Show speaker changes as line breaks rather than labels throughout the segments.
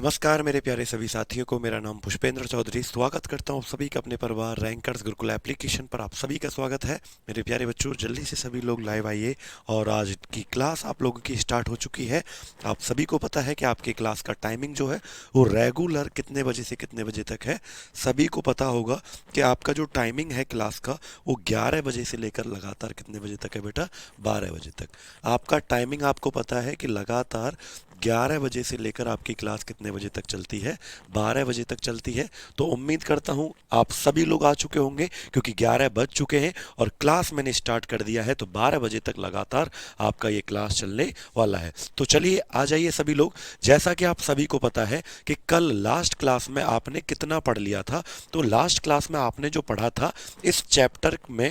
नमस्कार मेरे प्यारे सभी साथियों को। मेरा नाम पुष्पेंद्र चौधरी। स्वागत करता हूँ आप सभी का अपने परिवार रैंकर्स गुरुकुल एप्लीकेशन पर। आप सभी का स्वागत है मेरे प्यारे बच्चों। जल्दी से सभी लोग लाइव आइए और आज की क्लास आप लोगों की स्टार्ट हो चुकी है। आप सभी को पता है कि आपकी क्लास का टाइमिंग जो है वो रेगुलर कितने बजे से कितने बजे तक है। सभी को पता होगा कि आपका जो टाइमिंग है क्लास का वो 11 बजे से लेकर लगातार कितने बजे तक है बेटा, 12 बजे तक। आपका टाइमिंग आपको पता है कि लगातार 11 बजे से लेकर आपकी क्लास कितने बजे तक चलती है, 12 बजे तक चलती है। तो उम्मीद करता हूँ आप सभी लोग आ चुके होंगे क्योंकि 11 बज चुके हैं और क्लास मैंने स्टार्ट कर दिया है। तो 12 बजे तक लगातार आपका ये क्लास चलने वाला है। तो चलिए आ जाइए सभी लोग। जैसा कि आप सभी को पता है कि कल लास्ट क्लास में आपने कितना पढ़ लिया था। तो लास्ट क्लास में आपने जो पढ़ा था इस चैप्टर में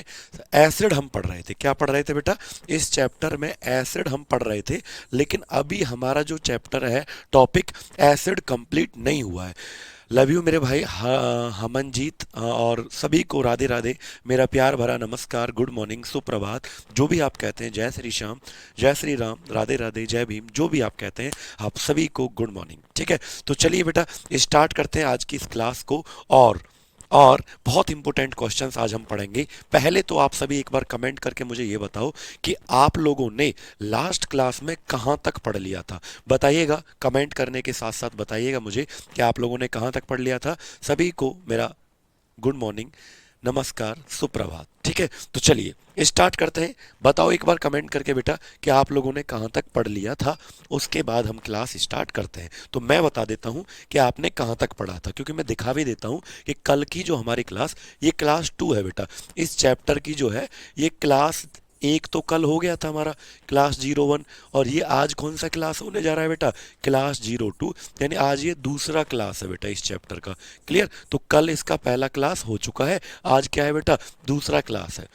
एसिड हम पढ़ रहे थे। क्या पढ़ रहे थे बेटा? इस चैप्टर में एसिड हम पढ़ रहे थे। लेकिन अभी हमारा जो चैप्टर है टॉपिक एसिड कंप्लीट नहीं हुआ है। लव यू मेरे भाई हमनजीत और सभी को राधे राधे, मेरा प्यार भरा नमस्कार, गुड मॉर्निंग, सुप्रभात, जो भी आप कहते हैं, जय श्री श्याम, जय श्री राम, राधे राधे, जय भीम, जो भी आप कहते हैं, आप सभी को गुड मॉर्निंग। ठीक है, तो चलिए बेटा स्टार्ट करते हैं आज की इस क्लास को। और बहुत इंपॉर्टेंट क्वेश्चंस आज हम पढ़ेंगे। पहले तो आप सभी एक बार कमेंट करके मुझे ये बताओ कि आप लोगों ने लास्ट क्लास में कहाँ तक पढ़ लिया था। बताइएगा, कमेंट करने के साथ साथ बताइएगा मुझे कि आप लोगों ने कहाँ तक पढ़ लिया था। सभी को मेरा गुड मॉर्निंग, नमस्कार, सुप्रभात। ठीक है, तो चलिए स्टार्ट करते हैं। बताओ एक बार कमेंट करके बेटा कि आप लोगों ने कहाँ तक पढ़ लिया था। उसके बाद हम क्लास स्टार्ट करते हैं। तो मैं बता देता हूँ कि आपने कहाँ तक पढ़ा था, क्योंकि मैं दिखा भी देता हूँ कि कल की जो हमारी क्लास, ये क्लास 2 है बेटा। इस चैप्टर की जो है ये क्लास एक तो कल हो गया था हमारा क्लास 01, और ये आज कौन सा क्लास होने जा रहा है बेटा? क्लास 02। यानी आज ये दूसरा क्लास है बेटा इस चैप्टर का। क्लियर? तो कल इसका पहला क्लास हो चुका है, आज क्या है बेटा? दूसरा क्लास है।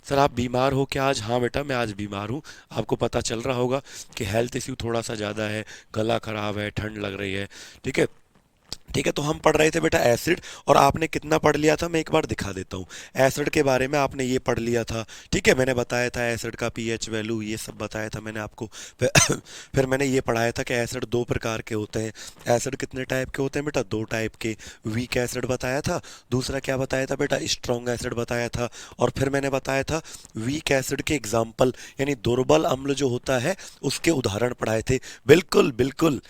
सर आप बीमार हो क्या आज? हाँ बेटा मैं आज बीमार हूँ। आपको पता चल रहा होगा कि हेल्थ इश्यू थोड़ा सा ज़्यादा है, गला खराब है, ठंड लग रही है। ठीक है, ठीक है। तो हम पढ़ रहे थे बेटा एसिड, और आपने कितना पढ़ लिया था मैं एक बार दिखा देता हूँ। एसिड के बारे में आपने ये पढ़ लिया था। ठीक है, मैंने बताया था एसिड का पीएच वैल्यू, ये सब बताया था मैंने आपको। फिर मैंने ये पढ़ाया था कि एसिड दो प्रकार के होते हैं। एसिड कितने टाइप के होते हैं बेटा? दो टाइप के। वीक एसिड बताया था, दूसरा क्या बताया था बेटा? स्ट्रॉन्ग एसिड बताया था। और फिर मैंने बताया था वीक एसिड के एग्जाम्पल, यानी दुर्बल अम्ल जो होता है उसके उदाहरण पढ़ाए थे। बिल्कुल बिल्कुल,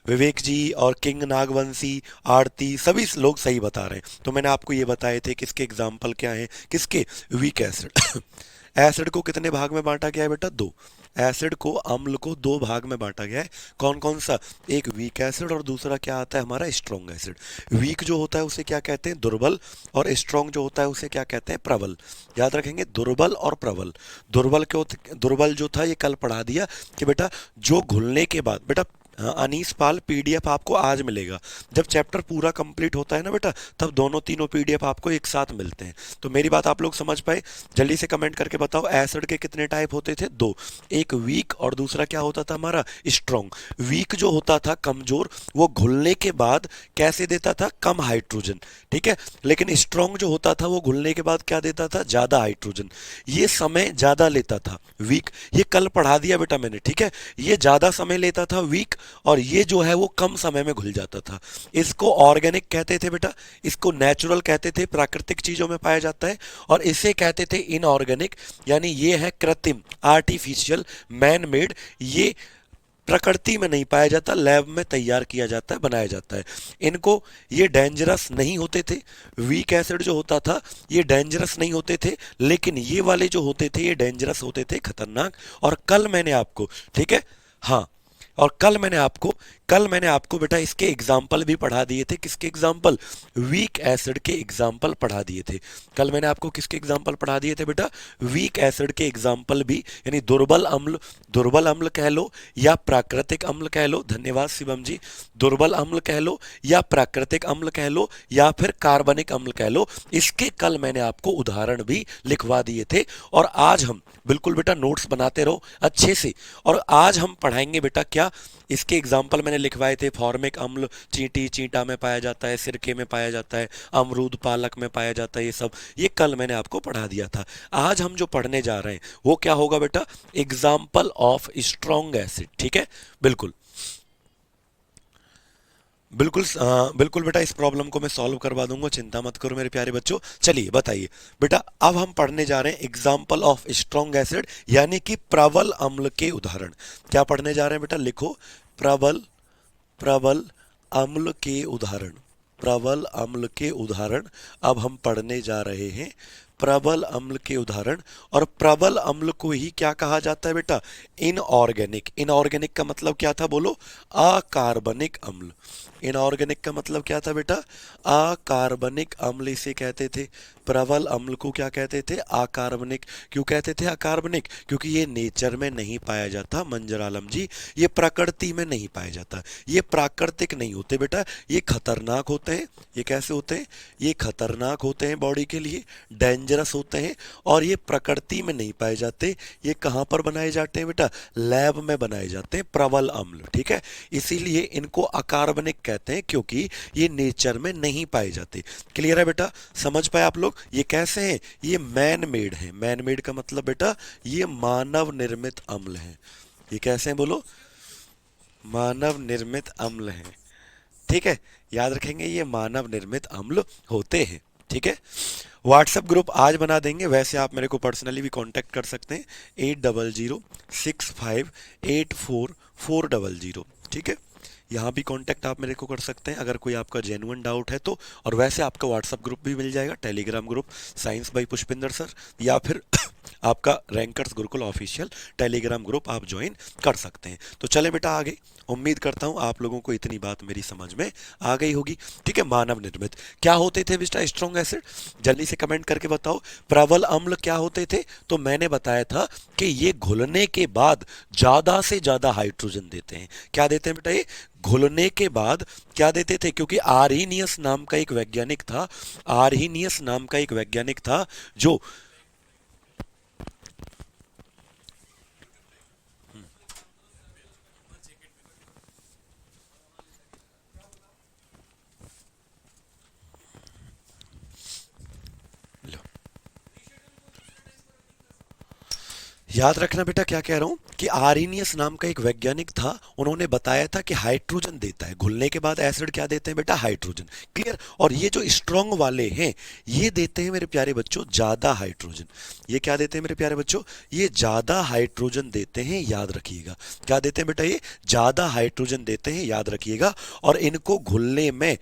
विवेक जी और किंग नागवंशी, आरती, सभी लोग सही बता रहे हैं। तो मैंने आपको ये बताए थे किसके एग्जाम्पल क्या हैं, किसके? Weak acid. एसिड को कितने भाग में बांटा गया है बेटा? दो। एसिड को, अम्ल को दो भाग में बांटा गया है। कौन कौन सा? एक वीक एसिड और दूसरा क्या आता है हमारा? Strong acid. वीक जो होता है उसे क्या कहते हैं? दुर्बल। और स्ट्रॉन्ग जो होता है उसे क्या कहते हैं? प्रबल। याद रखेंगे, दुर्बल और प्रबल। दुर्बल क्यों? दुर्बल जो था ये कल पढ़ा दिया कि बेटा जो घुलने के बाद बेटा, हाँ, अनीस पाल पीडीएफ आपको आज मिलेगा। जब चैप्टर पूरा कंप्लीट होता है ना बेटा, तब दोनों तीनों पीडीएफ आपको एक साथ मिलते हैं। तो मेरी बात आप लोग समझ पाए? जल्दी से कमेंट करके बताओ एसिड के कितने टाइप होते थे? दो। एक वीक और दूसरा क्या होता था हमारा? स्ट्रॉन्ग। वीक जो होता था, कमजोर, वो घुलने के बाद कैसे देता था? कम हाइड्रोजन। ठीक है, लेकिन स्ट्रॉन्ग जो होता था वो घुलने के बाद क्या देता था? ज्यादा हाइड्रोजन। ये समय ज्यादा लेता था वीक। ये कल पढ़ा दिया बेटा मैंने। ठीक है, ये ज्यादा समय लेता था वीक, और ये जो है वो कम समय में घुल जाता था। इसको ऑर्गेनिक कहते थे बेटा, इसको नेचुरल कहते थे, प्राकृतिक चीजों में पाया जाता है। और इसे कहते थे इनऑर्गेनिक, यानी ये है कृत्रिम, आर्टिफिशियल, मैन मेड। ये प्रकृति में नहीं पाया जाता, लैब में तैयार किया जाता है, बनाया जाता है। इनको, ये डेंजरस नहीं होते थे। वीक एसिड जो होता था ये डेंजरस नहीं होते थे, लेकिन ये वाले जो होते थे ये डेंजरस होते थे, खतरनाक। और कल मैंने आपको, ठीक है, हाँ, और कल मैंने आपको बेटा इसके एग्जाम्पल भी पढ़ा दिए थे। किसके एग्जाम्पल? वीक एसिड के एग्जाम्पल पढ़ा दिए थे। कल मैंने आपको किसके एग्जाम्पल पढ़ा दिए थे बेटा? वीक एसिड के एग्जाम्पल भी, यानी दुर्बल अम्ल, दुर्बल अम्ल कह लो या प्राकृतिक अम्ल कह लो। धन्यवाद शिवम जी। दुर्बल अम्ल कह लो या प्राकृतिक अम्ल कह लो या फिर कार्बनिक अम्ल कह लो। इसके कल मैंने आपको उदाहरण भी लिखवा दिए थे। और आज हम, बिल्कुल बेटा नोट्स बनाते रहो अच्छे से, और आज हम पढ़ाएंगे बेटा क्या? इसके एग्जाम्पल मैंने लिखवाए थे। फॉर्मिक अम्ल चींटी, चींटा में पाया जाता है, सिरके में पाया जाता है, अमरूद पालक में पाया जाता है, ये सब ये कल मैंने आपको पढ़ा दिया था। आज हम जो पढ़ने जा रहे हैं वो क्या होगा बेटा? Example of strong acid. ठीक है, बिल्कुल। बिल्कुल बेटा, इस प्रॉब्लम को मैं सॉल्व करवा दूंगा, चिंता मत करो मेरे प्यारे बच्चों। चलिए बताइए बेटा, अब हम पढ़ने जा रहे हैं एग्जाम्पल ऑफ स्ट्रॉन्ग एसिड, यानी कि प्रबल अम्ल के उदाहरण। क्या पढ़ने जा रहे हैं बेटा, लिखो, प्रबल प्रबल अम्ल के उदाहरण। प्रबल अम्ल के उदाहरण अब हम पढ़ने जा रहे हैं, प्रबल अम्ल के उदाहरण। और प्रबल अम्ल को ही क्या कहा जाता है बेटा, इनऑर्गेनिक। इनऑर्गेनिक का मतलब क्या था, बोलो, अकार्बनिक अम्ल। इनऑर्गेनिक का मतलब क्या था बेटा, अकार्बनिक अम्ल इसे कहते थे। प्रबल अम्ल को क्या कहते थे, अकार्बनिक। क्यों कहते थे अकार्बनिक, क्योंकि ये नेचर में नहीं पाया जाता मंजर आलम जी, ये प्रकृति में नहीं पाया जाता, ये प्राकृतिक नहीं होते बेटा, ये खतरनाक होते हैं। ये कैसे होते हैं, ये खतरनाक होते हैं बॉडी के लिए, डेंजरस होते हैं, और ये प्रकृति में नहीं पाए जाते। ये कहाँ पर बनाए जाते हैं बेटा, लैब में बनाए जाते हैं प्रबल अम्ल, ठीक है। इसीलिए इनको अकार्बनिक कहते हैं, क्योंकि ये नेचर में नहीं पाए जाते। क्लियर है बेटा, समझ पाए आप लोग। ये कैसे हैं, ये मैन मेड है। मैन मेड का मतलब बेटा, ये मानव निर्मित अम्ल है। ये कैसे हैं बोलो, मानव निर्मित अम्ल हैं, ठीक है। याद रखेंगे, ये मानव निर्मित अम्ल होते हैं, ठीक है। व्हाट्सएप ग्रुप आज बना देंगे, वैसे आप मेरे को पर्सनली भी कांटेक्ट कर सकते हैं, 8006584400, ठीक है। यहाँ भी कांटेक्ट आप मेरे को कर सकते हैं अगर कोई आपका जेन्युइन डाउट है तो। और वैसे आपका व्हाट्सएप ग्रुप भी मिल जाएगा, Telegram group, science by Pushpinder sir, या फिर आपका rankers Gurukul official Telegram group आप ज्वाइन कर सकते हैं। तो चले बेटा आगे, उम्मीद करता हूं आप लोगों को इतनी बात मेरी समझ में आ गई होगी, ठीक है। मानव निर्मित क्या होते थे बेटा स्ट्रॉन्ग एसिड, जल्दी से कमेंट करके बताओ। प्रबल अम्ल क्या होते थे, तो मैंने बताया था कि ये घुलने के बाद ज्यादा से ज्यादा हाइड्रोजन देते हैं। क्या देते हैं बेटा, ये घुलने के बाद क्या देते थे, क्योंकि आर्हीनियस नाम का एक वैज्ञानिक था, आर्हीनियस नाम का एक वैज्ञानिक था जो, याद रखना बेटा क्या कह रहा हूं, कि आर्हीनियस नाम का एक वैज्ञानिक था, उन्होंने बताया था कि हाइड्रोजन देता है घुलने के बाद। एसिड क्या देते हैं बेटा, हाइड्रोजन। क्लियर। और ये जो स्ट्रांग वाले हैं, ये देते हैं मेरे प्यारे बच्चों ज्यादा हाइड्रोजन। ये क्या देते हैं मेरे प्यारे बच्चों, ये ज्यादा हाइड्रोजन देते हैं, याद रखिएगा। क्या देते हैं बेटा, ये ज्यादा हाइड्रोजन देते हैं, याद रखिएगा। और इनको घुलने में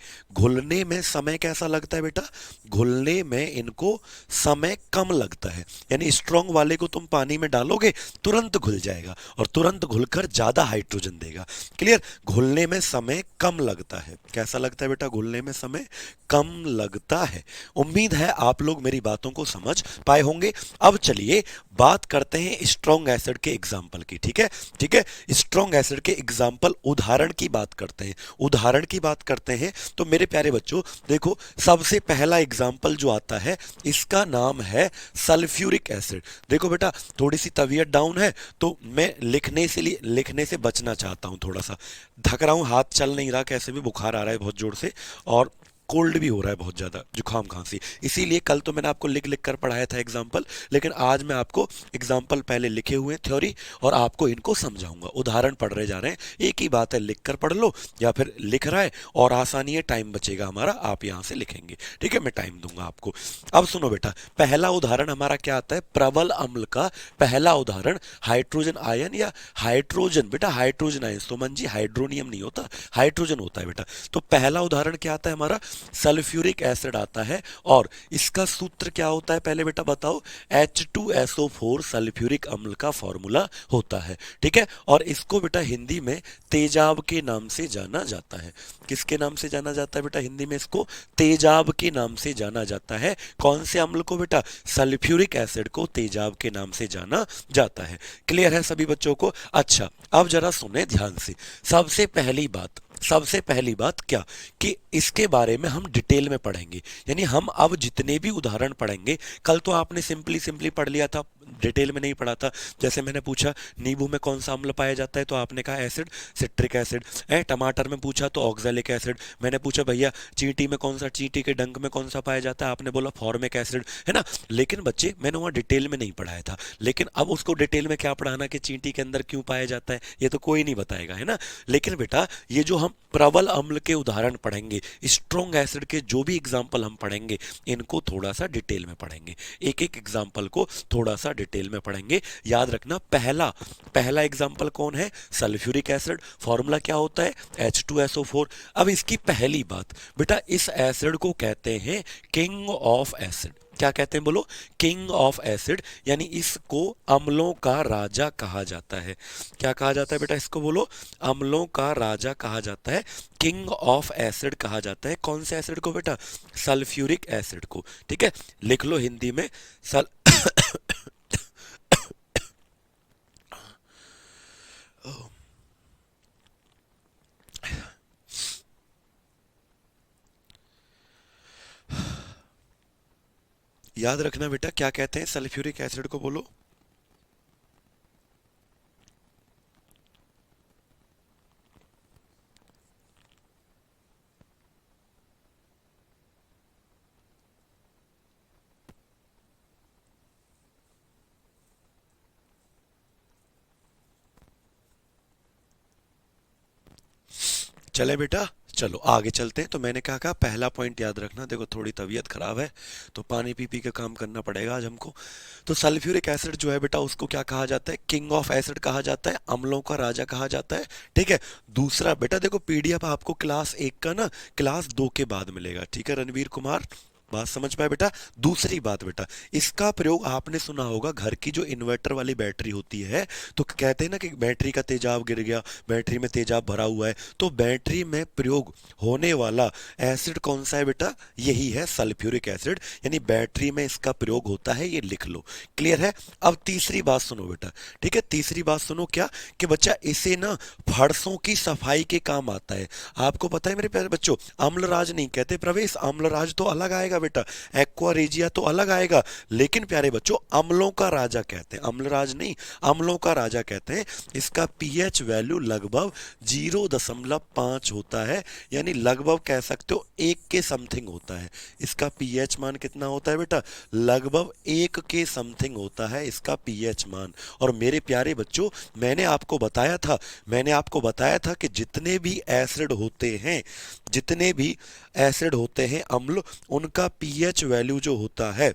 समय कैसा लगता है बेटा, घुलने में इनको समय कम लगता है। यानी स्ट्रांग वाले को तुम पानी में डालोगे, तुरंत घुल जाएगा और तुरंत घुलकर ज्यादा हाइड्रोजन देगा। क्लियर। घुलने में समय कम लगता है। कैसा लगता है बेटा, घुलने में समय कम लगता है। उम्मीद है आप लोग मेरी बातों को समझ पाए होंगे। अब चलिए बात करते हैं स्ट्रॉन्ग एसिड के एग्जाम्पल की, ठीक है। ठीक है, स्ट्रॉन्ग एसिड के एग्जाम्पल, उदाहरण की बात करते हैं। उदाहरण की बात करते हैं तो मेरे प्यारे बच्चों देखो, सबसे पहला एग्जाम्पल जो आता है, इसका नाम है सल्फ्यूरिक एसिड। देखो बेटा, थोड़ी सी तबीयत डाउन है तो मैं लिखने से बचना चाहता हूं, थोड़ा सा थक रहा हूं, हाथ चल नहीं रहा, कैसे भी बुखार आ रहा है बहुत जोर से, और कोल्ड भी हो रहा है बहुत ज़्यादा, जुकाम खांसी। इसीलिए कल तो मैंने आपको लिख लिख कर पढ़ाया था एग्जाम्पल, लेकिन आज मैं आपको एग्जाम्पल पहले लिखे हुए हैं थ्योरी, और आपको इनको समझाऊंगा। उदाहरण पढ़ रहे जा रहे हैं, एक ही बात है, लिख कर पढ़ लो या फिर लिख रहा है, और आसानी है, टाइम बचेगा हमारा, आप यहाँ से लिखेंगे, ठीक है, मैं टाइम दूंगा आपको। अब सुनो बेटा, पहला उदाहरण हमारा क्या आता है, प्रबल अम्ल का पहला उदाहरण, हाइड्रोजन आयन या हाइड्रोजन, बेटा hydrogen ion, Suman ji hydronium नहीं होता, हाइड्रोजन होता है बेटा। तो पहला उदाहरण क्या आता है हमारा, सल्फ्यूरिक एसिड आता है। और इसका सूत्र क्या होता है पहले बेटा बताओ, H2SO4 सल्फ्यूरिक अम्ल का फॉर्मूला होता है, ठीक है। और इसको बेटा हिंदी में तेजाब के नाम से जाना जाता है। किसके नाम से जाना जाता है बेटा हिंदी में, इसको तेजाब के नाम से जाना जाता है। कौन से अम्ल को बेटा, सल्फ्यूरिक एसिड को तेजाब के नाम से जाना जाता है। क्लियर है सभी बच्चों को। अच्छा, अब जरा सुने ध्यान से। सबसे पहली बात क्या, कि इसके बारे में हम डिटेल में पढ़ेंगे। यानी हम अब जितने भी उदाहरण पढ़ेंगे, कल तो आपने सिंपली सिंपली पढ़ लिया था, डिटेल में नहीं पढ़ा था। जैसे मैंने पूछा नींबू में कौन सा अम्ल पाया जाता है, तो आपने कहा एसिड, सिट्रिक एसिड। टमाटर में पूछा तो ऑक्जेलिक एसिड। मैंने पूछा भैया चींटी में कौन सा, चींटी के डंक में कौन सा पाया जाता है, आपने बोला फॉर्मिक एसिड, है ना। लेकिन बच्चे मैंने वहाँ डिटेल में नहीं पढ़ाया था, लेकिन अब उसको डिटेल में क्या पढ़ाना कि चींटी के अंदर क्यों पाया जाता है, ये तो कोई नहीं बताएगा, है ना। लेकिन बेटा ये जो हम प्रबल अम्ल के उदाहरण पढ़ेंगे, स्ट्रॉन्ग एसिड के जो भी एग्जाम्पल हम पढ़ेंगे, इनको थोड़ा सा डिटेल में पढ़ेंगे, एक एक एग्जाम्पल को थोड़ा सा डिटेल में पढ़ेंगे। याद रखना पहला पहला एग्जाम्पल कौन है, सल्फ्यूरिक एसिड। फॉर्मूला क्या होता है, H2SO4। अब इसकी पहली बात बेटा, इस एसिड को कहते हैं किंग ऑफ एसिड। क्या कहते हैं बोलो, किंग ऑफ एसिड, यानी इसको अम्लों का राजा कहा जाता है। क्या कहा जाता है बेटा इसको, बोलो, अम्लों का राजा कहा जाता है, किंग ऑफ एसिड कहा जाता है। कौन से एसिड को बेटा, सल्फ्यूरिक एसिड को। ठीक है, लिख लो हिंदी में सल याद रखना बेटा, क्या कहते हैं सल्फ्यूरिक एसिड को, बोलो। चले बेटा, चलो आगे चलते हैं। तो मैंने कहा पहला पॉइंट याद रखना, देखो थोड़ी तबीयत खराब है तो पानी पी पी के काम करना पड़ेगा आज हमको। तो सल्फ्यूरिक एसिड जो है बेटा, उसको क्या कहा जाता है, किंग ऑफ एसिड कहा जाता है, अम्लों का राजा कहा जाता है। ठीक है, दूसरा बेटा देखो, पीडीएफ आपको क्लास 1 का ना क्लास 2 के बाद मिलेगा। ठीक है रणवीर कुमार, बात समझ पाए बेटा। दूसरी बात बेटा, इसका प्रयोग आपने सुना होगा, घर की जो इन्वर्टर वाली बैटरी होती है, तो कहते हैं ना कि बैटरी का तेजाब गिर गया, बैटरी में तेजाब भरा हुआ है, तो बैटरी में प्रयोग होने वाला एसिड कौन सा है बेटा, यही है सल्फ्यूरिक एसिड, यानी बैटरी में इसका प्रयोग होता है, ये लिख लो। क्लियर है। अब तीसरी बात सुनो बेटा, ठीक है, तीसरी बात सुनो, क्या कि बच्चा इसे ना फर्शों की सफाई के काम आता है। आपको पता है मेरे प्यारे बच्चों, अम्लराज नहीं कहते प्रवेश, अम्लराज तो अलग आएगा बेटा, एक्वा रेजिया तो अलग आएगा, लेकिन प्यारे बच्चों अम्लों का राजा कहते हैं, अम्लराज नहीं, अम्लों का राजा कहते हैं। इसका पीएच वैल्यू लगभग 0.5 होता है, यानी लगभग कह सकते हो 1 के समथिंग होता है। इसका पीएच मान कितना होता है बेटा, लगभग 1 के समथिंग होता है इसका पीएच मान। और मेरे प्यारे बच्चों, मैंने आपको बताया था कि जितने भी एसिड होते हैं, जितने भी एसिड होते हैं अम्ल, उनका पीएच वैल्यू जो होता है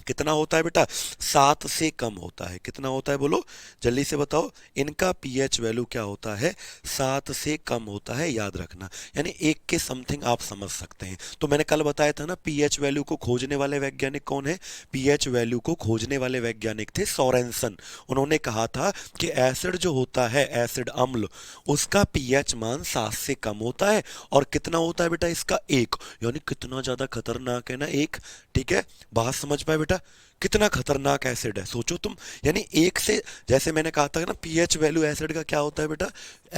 कितना होता है बेटा, 7 से कम होता है। कितना होता है बोलो, जल्दी से बताओ। इनका पीएच वैल्यू क्या होता है, 7 से कम होता है, याद रखना, यानी 1 के समथिंग आप समझ सकते हैं। तो मैंने कल बताया था ना, पीएच वैल्यू को खोजने वाले वैज्ञानिक कौन है, पीएच वैल्यू को खोजने वाले वैज्ञानिक थे सोरेनसन। उन्होंने कहा था कि एसिड जो होता है, एसिड अम्ल, उसका पीएच मान 7 से कम होता है, और कितना होता है बेटा इसका, 1, यानी कितना ज्यादा खतरनाक है ना 1। ठीक है, बात समझ पाए बेटा, कितना खतरनाक एसिड है, सोचो तुम, यानी 1 से, जैसे मैंने कहा था ना, पीएच वैल्यू एसिड का क्या होता है बेटा,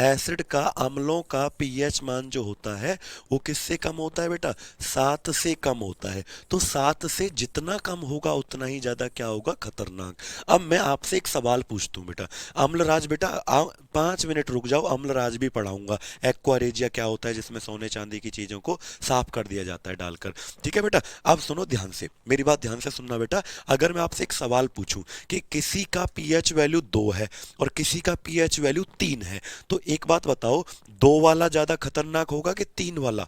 एसिड का, अम्लों का पीएच मान जो होता है वो किससे कम होता है बेटा, 7 से कम होता है। तो 7 से जितना कम होगा उतना ही ज्यादा क्या होगा, खतरनाक। अब मैं आपसे एक सवाल पूछता हूँ बेटा, अम्लराज बेटा 5 मिनट रुक जाओ, अम्लराज भी पढ़ाऊंगा, एक्वारेजिया क्या होता है जिसमें सोने चांदी की चीजों को साफ कर दिया जाता है डालकर। ठीक है बेटा, अब सुनो ध्यान से, मेरी बात ध्यान से सुनना बेटा। अगर मैं आपसे एक सवाल पूछूं कि किसी का पीएच वैल्यू 2 है और किसी का पीएच वैल्यू 3 है, तो एक बात बताओ, 2 वाला ज्यादा खतरनाक होगा कि 3 वाला,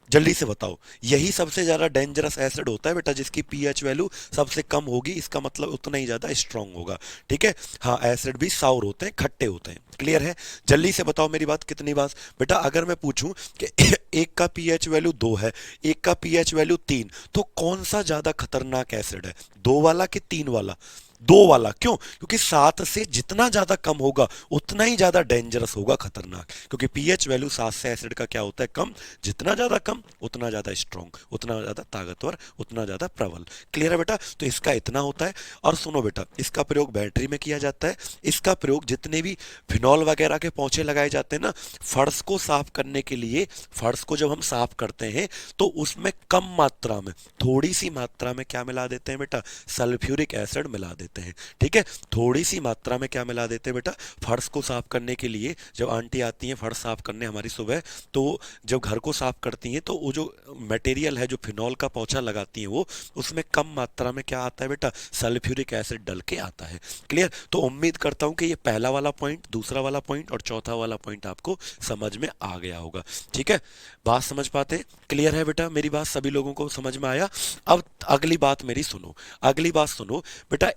जल्दी से बताओ। यही सबसे ज्यादा डेंजरस एसिड होता है बेटा, जिसकी पीएच वैल्यू सबसे कम होगी, इसका मतलब उतना ही ज्यादा स्ट्रांग होगा। ठीक है, हाँ एसिड भी साउर होते हैं, खट्टे होते हैं। क्लियर है, जल्दी से बताओ मेरी बात कितनी बात बेटा। अगर मैं पूछूं कि एक का पीएच वैल्यू 2 है, एक का पीएच वैल्यू 3, तो कौन सा ज्यादा खतरनाक एसिड है, 2 वाला कि 3 वाला, 2 वाला। क्यों, क्योंकि 7 से जितना ज्यादा कम होगा उतना ही ज्यादा डेंजरस होगा, खतरनाक, क्योंकि पीएच वैल्यू 7 से एसिड का क्या होता है, कम, जितना ज्यादा कम उतना ज्यादा स्ट्रॉन्ग, उतना ज्यादा ताकतवर, उतना ज्यादा प्रबल। क्लियर है बेटा, तो इसका इतना होता है। और सुनो बेटा, इसका प्रयोग बैटरी में किया जाता है, इसका प्रयोग जितने भी फिनॉल वगैरह के पोंछे लगाए जाते हैं ना, फर्श को साफ करने के लिए, फर्श को जब हम साफ करते हैं तो उसमें कम मात्रा में, थोड़ी सी मात्रा में क्या मिला देते हैं बेटा, सल्फ्यूरिक एसिड मिला देते हैं। देते हैं। ठीक है, थोड़ी सी मात्रा में क्या मिला देते हैं बेटा, फर्श को साफ करने के लिए जब आंटी आती हैं फर्श साफ करने हमारी सुबह, तो जब घर को साफ करती हैं तो वो जो मटेरियल है, जो फिनॉल का पोंछा लगाती हैं वो, उसमें कम मात्रा में क्या आता है बेटा, सल्फ्यूरिक एसिड डल के आता है। क्लियर? तो उम्मीद करता हूं कि ये पहला वाला पॉइंट, दूसरा वाला पॉइंट और चौथा वाला पॉइंट आपको समझ में आ गया होगा। ठीक है, बात समझ पाते? क्लियर है बेटा? मेरी बात सभी लोगों को समझ में आया? अब अगली बात मेरी सुनो, अगली बात सुनो बेटा।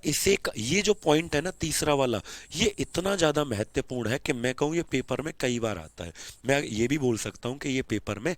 ये जो पॉइंट है ना तीसरा वाला, ये इतना ज्यादा महत्वपूर्ण है कि मैं कहूँ ये पेपर में कई बार आता है। मैं ये भी बोल सकता हूँ कि ये पेपर में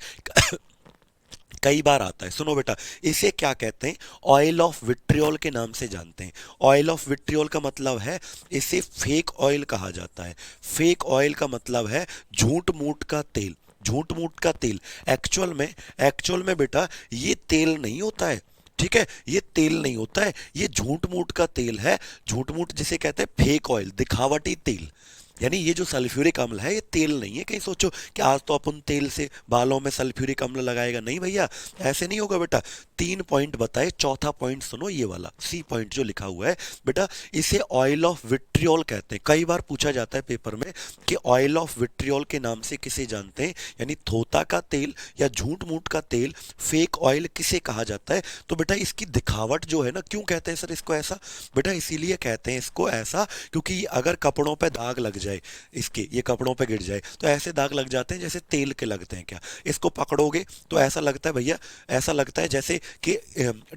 कई बार आता है। सुनो बेटा, इसे क्या कहते हैं, ऑयल ऑफ विट्रियोल के नाम से जानते हैं। ऑयल ऑफ विट्रियोल का मतलब है, इसे फेक ऑयल कहा जाता है। फेक ऑयल का मतलब है झूठ मूठ का तेल, झूठ मूठ का तेल। एक्चुअल में बेटा ये तेल नहीं होता है। ठीक है, ये तेल नहीं होता है, ये झूठ मूठ का तेल है। झूठ मूठ जिसे कहते हैं फेक ऑयल, दिखावटी तेल। यानी ये जो सल्फ्यूरिक अम्ल है ये तेल नहीं है। कहीं सोचो कि आज तो अपन तेल से बालों में सल्फ्यूरिक अम्ल लगाएगा, नहीं भैया, ऐसे नहीं होगा बेटा। 3 पॉइंट बताए, चौथा पॉइंट सुनो, ये वाला सी पॉइंट जो लिखा हुआ है बेटा, इसे ऑयल ऑफ विट्रियोल कहते हैं। कई बार पूछा जाता है पेपर में कि ऑयल ऑफ विट्रियोल के नाम से किसे जानते हैं, यानी थोता का तेल या झूठ मूठ का तेल, फेक ऑयल किसे कहा जाता है। तो बेटा इसकी दिखावट जो है ना, क्यों कहते हैं सर इसको ऐसा, बेटा इसीलिए कहते हैं इसको ऐसा क्योंकि अगर कपड़ों पे दाग लग जाए, इसके ये कपड़ों पे गिर जाए तो ऐसे दाग लग जाते हैं जैसे तेल के लगते हैं। क्या इसको पकड़ोगे तो ऐसा लगता है भैया, ऐसा लगता है जैसे कि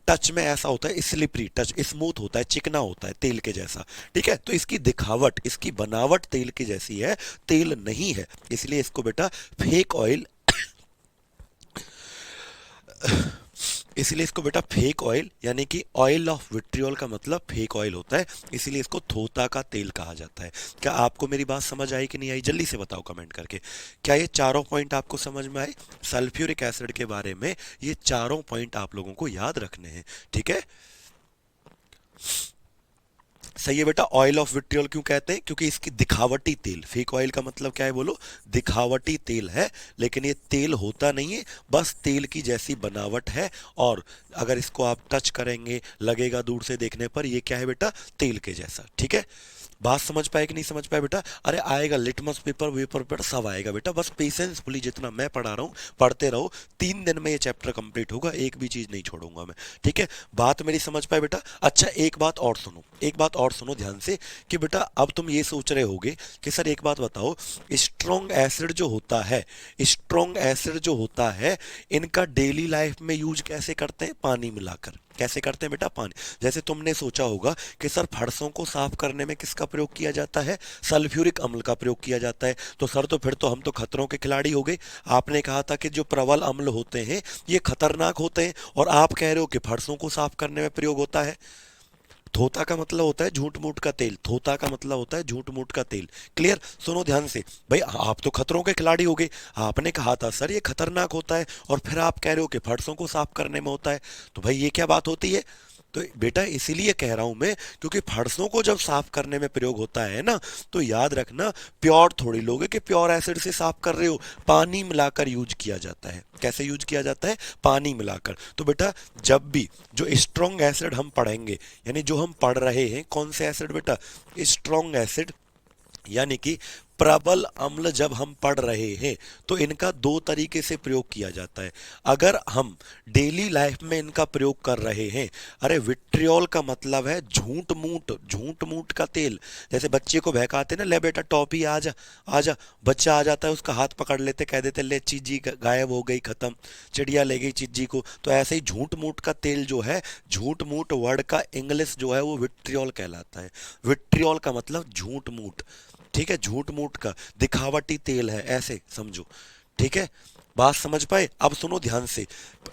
टच में ऐसा होता है, स्लिपरी टच, स्मूथ होता है, चिकना होता है, तेल के जैसा। ठीक है, तो इसकी दिखावट, इसकी बनावट तेल की जैसी है, तेल नहीं है, इसलिए इसको बेटा फेक ऑयल इसलिए इसको बेटा फेक ऑयल, यानी कि ऑयल ऑफ विट्रियोल का मतलब फेक ऑयल होता है, इसीलिए इसको थोता का तेल कहा जाता है। क्या आपको मेरी बात समझ आई कि नहीं आई? जल्दी से बताओ कमेंट करके। क्या ये चारों पॉइंट आपको समझ में आए? सल्फ्यूरिक एसिड के बारे में ये चारों पॉइंट आप लोगों को याद रखने हैं। ठीक है, सही है बेटा। ऑयल ऑफ विट्रियोल क्यों कहते हैं? क्योंकि इसकी दिखावटी तेल, फेक ऑयल का मतलब क्या है बोलो, दिखावटी तेल है, लेकिन ये तेल होता नहीं है, बस तेल की जैसी बनावट है। और अगर इसको आप टच करेंगे, लगेगा दूर से देखने पर ये क्या है बेटा, तेल के जैसा। ठीक है, बात समझ पाए कि नहीं समझ पाए बेटा? अरे आएगा लिटमस पेपर वेपर पर सब आएगा बेटा, बस पेशेंस फुली जितना मैं पढ़ा रहा हूँ पढ़ते रहो। 3 दिन में ये चैप्टर कंप्लीट होगा, एक भी चीज नहीं छोड़ूंगा मैं। ठीक है, बात मेरी समझ पाए बेटा? अच्छा एक बात और सुनो, एक बात और सुनो ध्यान से, कि बेटा अब तुम ये सोच रहे होगे कि सर एक बात बताओ, स्ट्रॉन्ग एसिड जो होता है, स्ट्रॉन्ग एसिड जो होता है, इनका डेली लाइफ में यूज कैसे करते हैं? पानी मिलाकर। कैसे करते हैं बेटा? पानी। जैसे तुमने सोचा होगा कि सर फर्शों को साफ करने में किसका प्रयोग किया जाता है? सल्फ्यूरिक अम्ल का प्रयोग किया जाता है। तो सर तो फिर तो हम तो खतरों के खिलाड़ी हो गए। आपने कहा था कि जो प्रबल अम्ल होते हैं ये खतरनाक होते हैं, और आप कह रहे हो कि फर्शों को साफ करने में प्रयोग होता है। थोता का मतलब होता है झूठ मूठ का तेल, थोता का मतलब होता है झूठ मूठ का तेल। क्लियर? सुनो ध्यान से भाई, आप तो खतरों के खिलाड़ी हो गए। आपने कहा था सर ये खतरनाक होता है, और फिर आप कह रहे हो कि फर्शों को साफ करने में होता है। तो भाई ये क्या बात होती है? तो बेटा इसीलिए कह रहा हूं मैं, क्योंकि फर्शों को जब साफ करने में प्रयोग होता है ना, तो याद रखना प्योर थोड़ी लोगे कि प्योर एसिड से साफ कर रहे हो, पानी मिलाकर यूज किया जाता है। कैसे यूज किया जाता है? पानी मिलाकर। तो बेटा जब भी जो स्ट्रॉन्ग एसिड हम पढ़ेंगे, यानी जो हम पढ़ रहे हैं, कौन से एसिड बेटा? स्ट्रॉन्ग एसिड, यानी कि प्रबल अम्ल जब हम पढ़ रहे हैं, तो इनका 2 तरीके से प्रयोग किया जाता है। अगर हम डेली लाइफ में इनका प्रयोग कर रहे हैं, अरे विट्रियोल का मतलब है झूठ मूठ, झूठ मूठ का तेल। जैसे बच्चे को बहकाते ना, ले बेटा टॉफी आ जा, आ जा, बच्चा आ जाता है, उसका हाथ पकड़ लेते, कह देते ले चीजी गायब हो गई, खत्म, चिड़िया ले गई चीजी को। तो ऐसे ही झूठ मूठ का तेल जो है, झूठ मूठ वर्ड का इंग्लिश जो है वो विट्रियोल कहलाता है। विट्रियोल का मतलब झूठ मूठ। ठीक है, झूठ मूठ का दिखावटी तेल है, ऐसे समझो। ठीक है, बात समझ पाए? अब सुनो ध्यान से,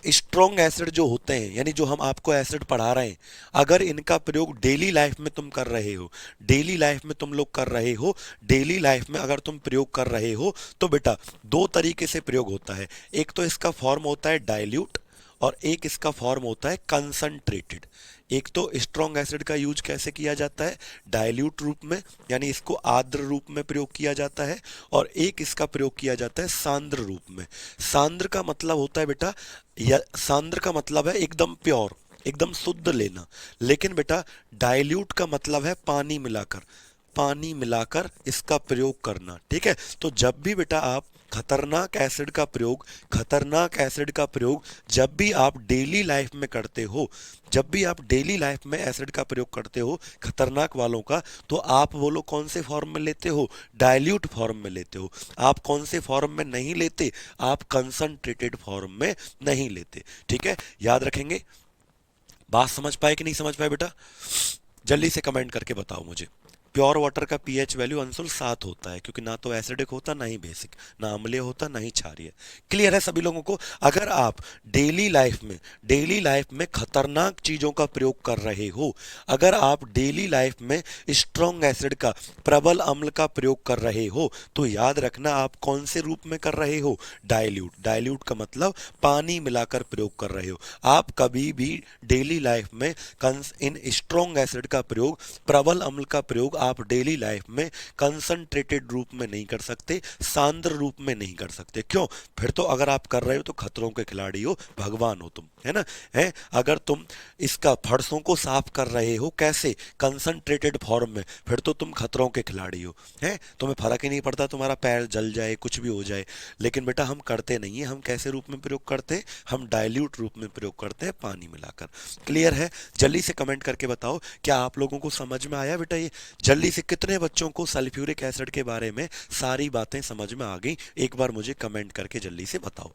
स्ट्रॉन्ग एसिड जो होते हैं, यानी जो हम आपको एसिड पढ़ा रहे हैं, अगर इनका प्रयोग डेली लाइफ में तुम कर रहे हो, डेली लाइफ में तुम लोग कर रहे हो, डेली लाइफ में अगर तुम प्रयोग कर रहे हो, तो बेटा 2 तरीके से प्रयोग होता है। एक तो इसका फॉर्म होता है डाइल्यूट, और एक इसका फॉर्म होता है कंसंट्रेटेड। एक तो स्ट्रॉन्ग एसिड का यूज कैसे किया जाता है? डाइल्यूट रूप में, यानी इसको आर्द्र रूप में प्रयोग किया जाता है, और एक इसका प्रयोग किया जाता है सांद्र रूप में। सांद्र का मतलब होता है बेटा, या सांद्र का मतलब है एकदम प्योर, एकदम शुद्ध लेना। लेकिन बेटा डाइल्यूट का मतलब है पानी मिलाकर, पानी मिलाकर इसका प्रयोग करना, ठीक है। तो जब भी बेटा आप खतरनाक एसिड का प्रयोग, खतरनाक एसिड का प्रयोग जब भी आप डेली लाइफ में करते हो, जब भी आप डेली लाइफ में एसिड का प्रयोग करते हो खतरनाक वालों का, तो आप वो लोग कौन से फॉर्म में लेते हो, डाइल्यूट फॉर्म में लेते हो। आप कौन से फॉर्म में नहीं लेते, आप कंसंट्रेटेड फॉर्म में नहीं लेते, ठीक है। याद रखेंगे। बात समझ पाए कि नहीं समझ पाए बेटा, जल्दी से कमेंट करके बताओ मुझे। प्योर वाटर का पीएच वैल्यू अंशुल 7 होता है, क्योंकि ना तो एसिडिक होता, ना ही बेसिक, ना अम्लीय होता, ना ही क्षारीय। क्लियर है सभी लोगों को। अगर आप डेली लाइफ में खतरनाक चीजों का प्रयोग कर रहे हो, अगर आप डेली लाइफ में स्ट्रॉन्ग एसिड का, प्रबल अम्ल का प्रयोग कर रहे हो, तो याद रखना आप कौन से रूप में कर रहे हो, डाइल्यूट। डाइल्यूट का मतलब पानी मिलाकर प्रयोग कर रहे हो। आप कभी भी डेली लाइफ में इन स्ट्रॉन्ग एसिड का प्रयोग, प्रबल अम्ल का प्रयोग आप डेली लाइफ में कंसंट्रेटेड रूप में नहीं कर सकते, सांद्र रूप में नहीं कर सकते। क्यों? फिर तो अगर आप कर रहे हो तो खतरों के खिलाड़ी हो, भगवान हो तुम, है ना। है अगर तुम इसका फर्शों को साफ कर रहे हो कैसे, कंसंट्रेटेड फॉर्म में, फिर तो तुम खतरों के खिलाड़ी हो, हैं। तुम्हें फर्क ही नहीं पड़ता, तुम्हारा पैर जल जाए, कुछ भी हो जाए। लेकिन बेटा हम करते नहीं है। हम कैसे रूप में प्रयोग करते हैं, हम डाइल्यूट रूप में प्रयोग करते हैं, पानी मिलाकर। क्लियर है। जल्दी से कमेंट करके बताओ, क्या आप लोगों को समझ में आया बेटा ये? जल्दी से कितने बच्चों को सल्फ्यूरिक एसिड के बारे में सारी बातें समझ में आ गई, एक बार मुझे कमेंट करके जल्दी से बताओ।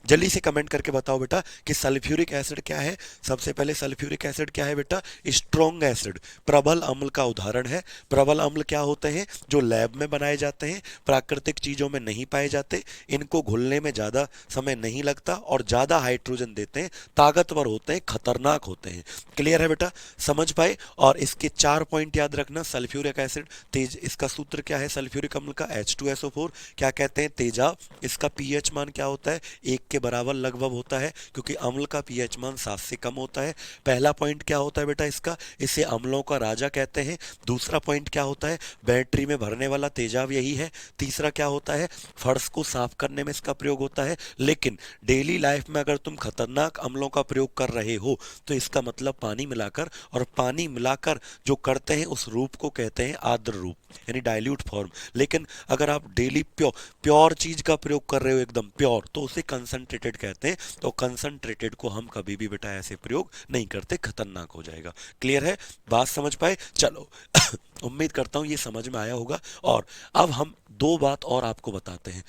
जल्दी से कमेंट करके बताओ बेटा कि सल्फ्यूरिक एसिड क्या है। सबसे पहले सल्फ्यूरिक एसिड क्या है बेटा, स्ट्रॉन्ग एसिड, प्रबल अम्ल का उदाहरण है। प्रबल अम्ल क्या होते हैं, जो लैब में बनाए जाते हैं, प्राकृतिक चीजों में नहीं पाए जाते, इनको घुलने में ज्यादा समय नहीं लगता और ज्यादा हाइड्रोजन देते हैं, ताकतवर होते हैं, खतरनाक होते हैं। क्लियर है बेटा, समझ पाए। और इसके 4 पॉइंट याद रखना। सल्फ्यूरिक एसिड तेज, इसका सूत्र क्या है सल्फ्यूरिक अम्ल का, H2SO4। क्या कहते हैं, तेजाब। इसका पीएच मान क्या होता है, 1 के बराबर लगभग होता है, क्योंकि अम्ल का पीएच मान 7 से कम होता है। पहला पॉइंट क्या होता है बेटा इसका, इसे अम्लों का राजा कहते हैं। दूसरा पॉइंट क्या होता है, बैटरी में भरने वाला तेजाब यही है। तीसरा क्या होता है, फर्श को साफ करने में इसका प्रयोग होता है। लेकिन डेली लाइफ में अगर तुम खतरनाक अम्लों का प्रयोग कर रहे हो, तो इसका मतलब पानी मिलाकर, और पानी मिलाकर जो करते हैं उस रूप को कहते हैं आर्द्र रूप, यानी डाइल्यूट फॉर्म। लेकिन अगर आप डेली प्योर चीज का प्रयोग कर रहे हो, एकदम प्योर, तो उसे कंसंट्रेटेड कहते हैं। तो कंसंट्रेटेड को हम कभी भी बेटा ऐसे प्रयोग नहीं करते, खतरनाक हो जाएगा। क्लियर है, बात समझ पाए? चलो उम्मीद करता हूं ये समझ में आया होगा। और अब हम दो बात और आपको बताते हैं।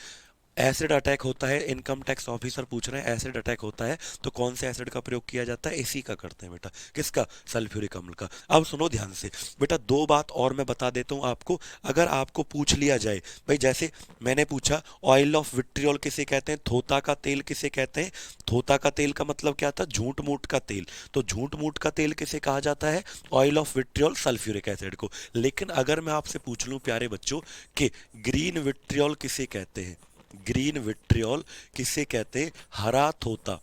एसिड अटैक होता है, इनकम टैक्स ऑफिसर पूछ रहे हैं एसिड अटैक होता है तो कौन से एसिड का प्रयोग किया जाता है, इसी का करते हैं बेटा, किसका, सल्फ्यूरिक अम्ल का। अब सुनो ध्यान से बेटा, दो बात और मैं बता देता हूं आपको। अगर आपको पूछ लिया जाए भाई, जैसे मैंने पूछा ऑयल ऑफ विट्रियोल किसे कहते हैं, थोता का तेल किसे कहते हैं। थोता का तेल का मतलब क्या था, झूठ मूठ का तेल। तो झूठ मूठ का तेल किसे कहा जाता है, oil of vitriol, sulphuric acid को। लेकिन अगर मैं आपसे पूछ लूं प्यारे बच्चों कि ग्रीन विट्रियोल किसे कहते हैं, ग्रीन विट्रियोल किसे कहते हैं, हरा थोता।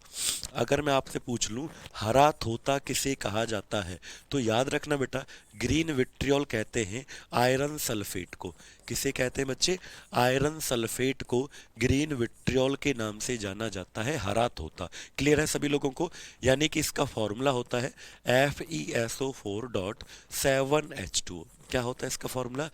अगर मैं आपसे पूछ लूं हरा थोता किसे कहा जाता है, तो याद रखना बेटा, ग्रीन विट्रियोल कहते हैं आयरन सल्फेट को। किसे कहते हैं बच्चे, आयरन सल्फेट को ग्रीन विट्रियोल के नाम से जाना जाता है, हरा थोता। क्लियर है सभी लोगों को। यानी कि इसका फॉर्मूला होता है FeSO4.7H2। क्या होता है इसका फॉर्मूला,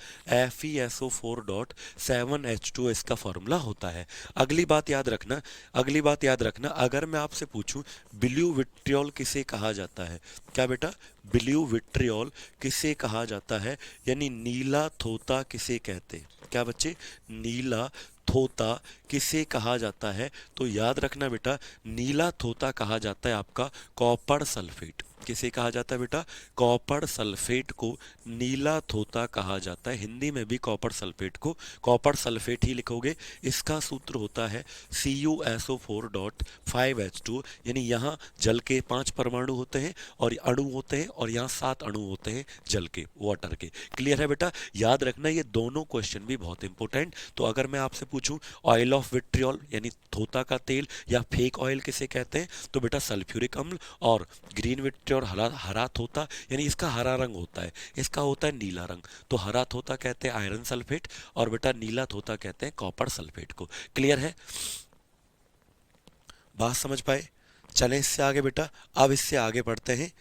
FeSO4.7H2 इसका फॉर्मूला होता है। अगली बात याद रखना, अगली बात याद रखना, अगर मैं आपसे पूछूं ब्लू विट्रियोल किसे कहा जाता है, क्या बेटा, ब्लू विट्रियोल किसे कहा जाता है, यानी नीला थोता किसे कहते हैं, क्या बच्चे, नीला थोता किसे कहा जाता है। तो याद रखना बेटा, नीला थोता कहा जाता है आपका कॉपर सल्फेट। किसे कहा जाता है बेटा, कॉपर सल्फेट को नीला थोता कहा जाता है। हिंदी में भी कॉपर सल्फेट को कॉपर सल्फेट ही लिखोगे। इसका सूत्र होता है CuSO4.5H2, यानी यहाँ जल के 5 परमाणु होते हैं और अणु होते हैं, और यहाँ 7 अणु होते हैं जल के, वाटर के। क्लियर है बेटा, याद रखना ये दोनों क्वेश्चन भी बहुत इंपॉर्टेंट। तो अगर मैं आपसे पूछूं ऑयल ऑफ विट्रियोल यानी थोता का तेल या फेक ऑयल किसे कहते हैं, तो बेटा सल्फ्यूरिक अम्ल। और ग्रीन विट्रियोल हरा हरा थोता, यानी इसका हरा रंग होता है, इसका होता है नीला रंग। तो हरा थोता कहते हैं आयरन सल्फेट, और बेटा नीला थोता कहते हैं कॉपर सल्फेट को। क्लियर है, बात समझ पाए? चलें इससे आगे बेटा। अब इससे आगे बढ़ते हैं।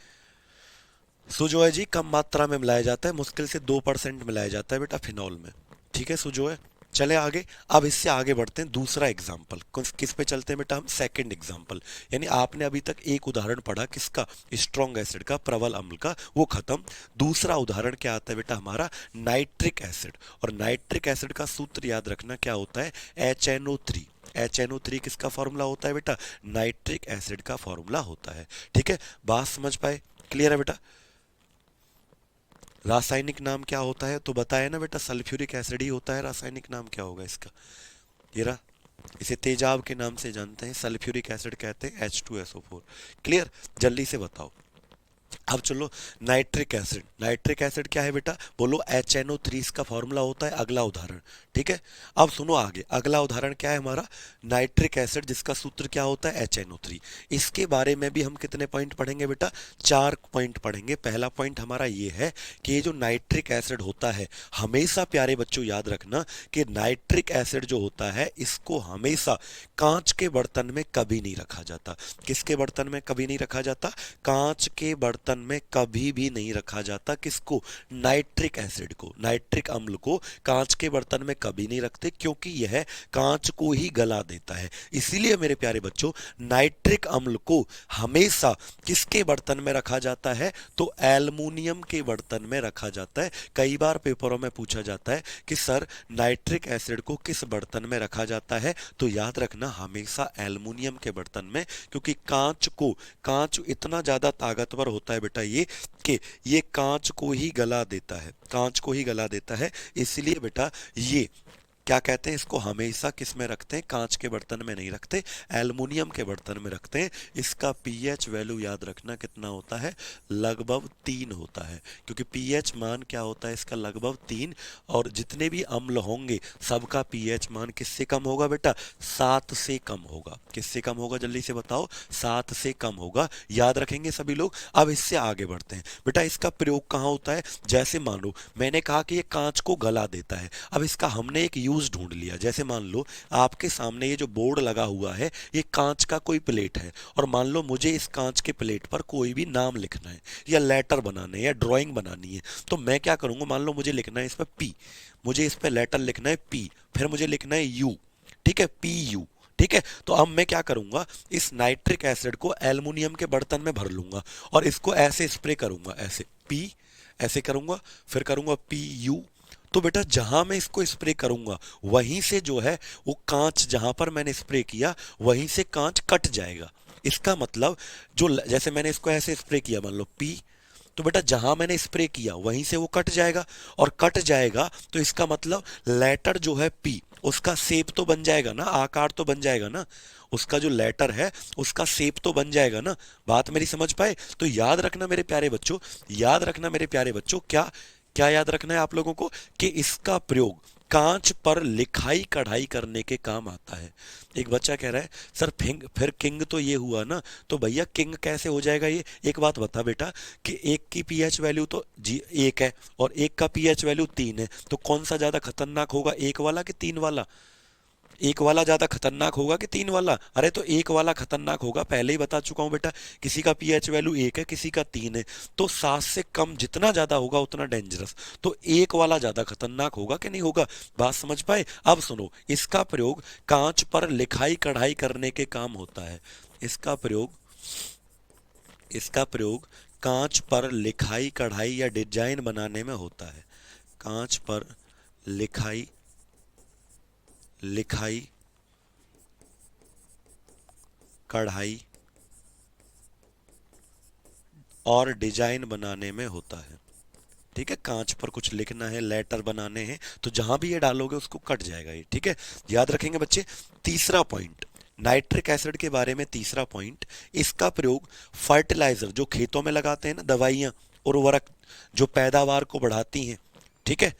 सो जो है जी कम मात्रा में मिलाया जाता है, मुश्किल से 2% मिलाया जाता है बेटा फिनॉल में। ठीक है, सो जो है चले आगे। अब इससे आगे बढ़ते हैं, दूसरा एग्जाम्पल किस पे चलते हैं बेटा हम, सेकंड एग्जाम्पल। यानी आपने अभी तक एक उदाहरण पढ़ा किसका, स्ट्रॉन्ग एसिड का, प्रबल अम्ल का, वो खत्म। दूसरा उदाहरण क्या आता है बेटा हमारा, नाइट्रिक एसिड। और नाइट्रिक एसिड का सूत्र याद रखना क्या होता है, HNO3। HNO3 किसका फॉर्मूला होता है बेटा, नाइट्रिक एसिड का फॉर्मूला होता है। ठीक है, बात समझ पाए, क्लियर है बेटा। रासायनिक नाम क्या होता है तो बताया ना बेटा, सल्फ्यूरिक एसिड ही होता है। रासायनिक नाम क्या होगा इसका, ये रहा। इसे तेजाब के नाम से जानते हैं, सल्फ्यूरिक एसिड कहते हैं, H2SO4। क्लियर, जल्दी से बताओ। अब चलो नाइट्रिक एसिड। नाइट्रिक एसिड क्या है बेटा, बोलो HNO3 इसका फॉर्मूला होता है। अगला उदाहरण, ठीक है। अब सुनो आगे, अगला उदाहरण क्या है हमारा, नाइट्रिक एसिड जिसका सूत्र क्या होता है, HNO3। इसके बारे में भी हम कितने पॉइंट पढ़ेंगे बेटा, 4 पॉइंट पढ़ेंगे। पहला पॉइंट हमारा ये है कि ये जो नाइट्रिक एसिड होता है, हमेशा प्यारे बच्चों याद रखना कि नाइट्रिक एसिड जो होता है इसको हमेशा कांच के बर्तन में कभी नहीं रखा जाता। किसके बर्तन में कभी नहीं रखा जाता, कांच के बर्तन में कभी भी नहीं रखा जाता। किसको, नाइट्रिक एसिड को, नाइट्रिक अम्ल को कांच के बर्तन में कभी नहीं रखते, क्योंकि यह कांच को ही गला देता है। इसीलिए मेरे प्यारे बच्चों, नाइट्रिक अम्ल को हमेशा किसके बर्तन में रखा जाता है, तो एल्युमिनियम के बर्तन में रखा जाता है। कई बार पेपरों में पूछा जाता है कि सर नाइट्रिक एसिड को किस बर्तन में रखा जाता है, तो याद रखना हमेशा एल्युमिनियम के बर्तन में, क्योंकि कांच इतना ज्यादा ताकतवर होता है बेटा ये, कि ये कांच को ही गला देता है, कांच को ही गला देता है। इसलिए बेटा ये क्या कहते हैं, इसको हमेशा किस में रखते हैं, कांच के बर्तन में नहीं रखते, एल्युमिनियम के बर्तन में रखते हैं। इसका पीएच वैल्यू याद रखना कितना होता है, लगभग 3 होता है, क्योंकि पीएच मान क्या होता है इसका, लगभग 3। और जितने भी अम्ल होंगे सबका पीएच मान किससे कम होगा बेटा, 7 से कम होगा। किससे कम होगा, जल्दी से बताओ, 7 से कम होगा। याद रखेंगे सभी लोग। अब इससे आगे बढ़ते हैं बेटा, इसका प्रयोग कहाँ होता है, जैसे मान लो मैंने कहा कि ये कांच को गला देता है। अब इसका हमने एक यूज ढूंढ लिया। जैसे मान लो आपके सामने ये जो बोर्ड लगा हुआ है ये कांच का कोई प्लेट है, और मान लो मुझे इस कांच के प्लेट पर कोई भी नाम लिखना है, या लेटर बनाने या ड्राइंग बनानी है, तो मैं क्या करूंगा, मान लो मुझे लिखना है इस पर पी, मुझे इस पर लेटर लिखना है पी, फिर मुझे लिखना है यू, ठीक है, PU। ठीक है, तो अब मैं क्या करूंगा, इस नाइट्रिक एसिड को एल्युमिनियम के बर्तन में भर लूंगा और इसको ऐसे स्प्रे करूंगा, ऐसे पी, ऐसे करूंगा, फिर करूंगा PU। तो बेटा जहां मैं इसको स्प्रे करूंगा वहीं से जो है वो कांच, जहां पर मैंने स्प्रे किया वहीं से कांच कट जाएगा। इसका मतलब जो जैसे मैंने इसको ऐसे स्प्रे किया, मान लो पी, तो बेटा जहां मैंने स्प्रे किया वहीं से वो कट जाएगा, और कट जाएगा तो इसका मतलब लेटर जो है पी, उसका शेप तो बन जाएगा ना, आकार तो बन जाएगा ना, उसका जो लेटर है उसका शेप तो बन जाएगा ना। बात मेरी समझ पाए, तो याद रखना मेरे प्यारे बच्चों, याद रखना मेरे प्यारे बच्चों, क्या क्या याद रखना है आप लोगों को, कि इसका प्रयोग कांच पर लिखाई कढ़ाई करने के काम आता है। एक बच्चा कह रहा है सर फिर किंग तो ये हुआ ना, तो भैया किंग कैसे हो जाएगा ये, एक बात बता बेटा, कि एक की पीएच वैल्यू तो जी 1 है और एक का पीएच वैल्यू 3 है, तो कौन सा ज्यादा खतरनाक होगा, एक वाला कि 3 वाला, एक वाला ज्यादा खतरनाक होगा कि 3 वाला, अरे तो एक वाला खतरनाक होगा, पहले ही बता चुका हूं बेटा। किसी का पीएच वैल्यू 1 है, किसी का 3 है, तो 7 से कम जितना ज्यादा होगा उतना डेंजरस, तो एक वाला ज्यादा खतरनाक होगा कि नहीं होगा। बात समझ पाए। अब सुनो, इसका प्रयोग कांच पर लिखाई कढ़ाई करने के काम होता है। इसका प्रयोग कांच पर लिखाई कढ़ाई या डिजाइन बनाने में होता है। कांच पर लिखाई लिखाई कढ़ाई और डिजाइन बनाने में होता है। ठीक है, कांच पर कुछ लिखना है, लेटर बनाने हैं, तो जहां भी ये डालोगे उसको कट जाएगा ये। ठीक है, याद रखेंगे बच्चे। तीसरा पॉइंट, नाइट्रिक एसिड के बारे में तीसरा पॉइंट, इसका प्रयोग फर्टिलाइजर जो खेतों में लगाते हैं ना, दवाइयां, उर्वरक जो पैदावार को बढ़ाती हैं, ठीक है,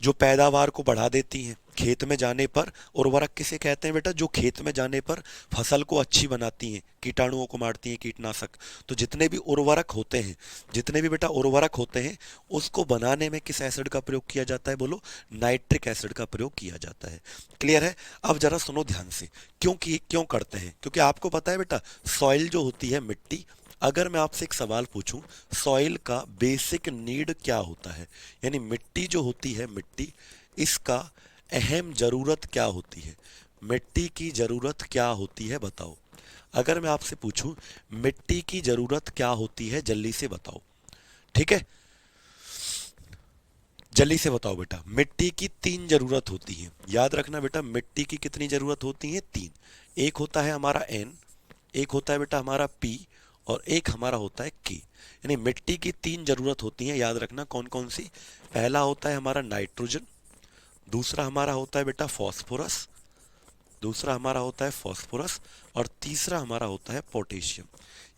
जो पैदावार को बढ़ा देती हैं, खेत में जाने पर उर्वरक किसे कहते हैं बेटा? जो खेत में जाने पर फसल को अच्छी बनाती हैं, कीटाणुओं को मारती हैं, कीटनाशक। तो जितने भी उर्वरक होते हैं, जितने भी बेटा उर्वरक होते हैं, उसको बनाने में किस एसिड का प्रयोग किया जाता है? बोलो, नाइट्रिक एसिड का प्रयोग किया जाता है। क्लियर है? अब जरा सुनो ध्यान से, क्यों करते हैं? क्योंकि आपको पता है बेटा, सॉइल जो होती है, मिट्टी, अगर मैं आपसे एक सवाल पूछूं, सॉइल का बेसिक नीड क्या होता है? यानी मिट्टी जो होती है, मिट्टी, इसका अहम जरूरत क्या होती है? मिट्टी की जरूरत क्या होती है, बताओ। अगर मैं आपसे पूछूं मिट्टी की जरूरत क्या होती है, जल्दी से बताओ। ठीक है, जल्दी से बताओ बेटा। मिट्टी की तीन जरूरत होती है, याद रखना बेटा। मिट्टी की कितनी जरूरत होती है? तीन। एक होता है हमारा एन, एक होता है बेटा हमारा पी, और एक हमारा होता है के। यानी मिट्टी की तीन जरूरत होती है, याद रखना। कौन कौन सी? पहला होता है हमारा नाइट्रोजन, दूसरा हमारा होता है बेटा फॉस्फोरस, दूसरा हमारा होता है फॉस्फोरस, और तीसरा हमारा होता है पोटेशियम।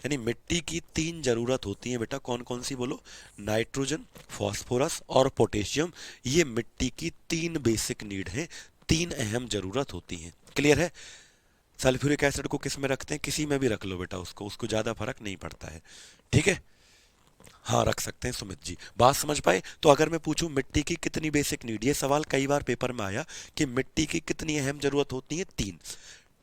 यानी मिट्टी की तीन जरूरत होती है बेटा। कौन कौन सी? बोलो, नाइट्रोजन, फॉस्फोरस और पोटेशियम। ये मिट्टी की तीन बेसिक नीड है, तीन अहम जरूरत होती हैं। क्लियर है? सल्फ्यूरिक एसिड को किस में रखते हैं? किसी में भी रख लो बेटा, उसको ज्यादा फर्क नहीं पड़ता है। ठीक है, हाँ रख सकते हैं सुमित जी। बात समझ पाए? तो अगर मैं पूछूं मिट्टी की कितनी बेसिक नीड, ये सवाल कई बार पेपर में आया कि मिट्टी की कितनी अहम जरूरत होती है? तीन।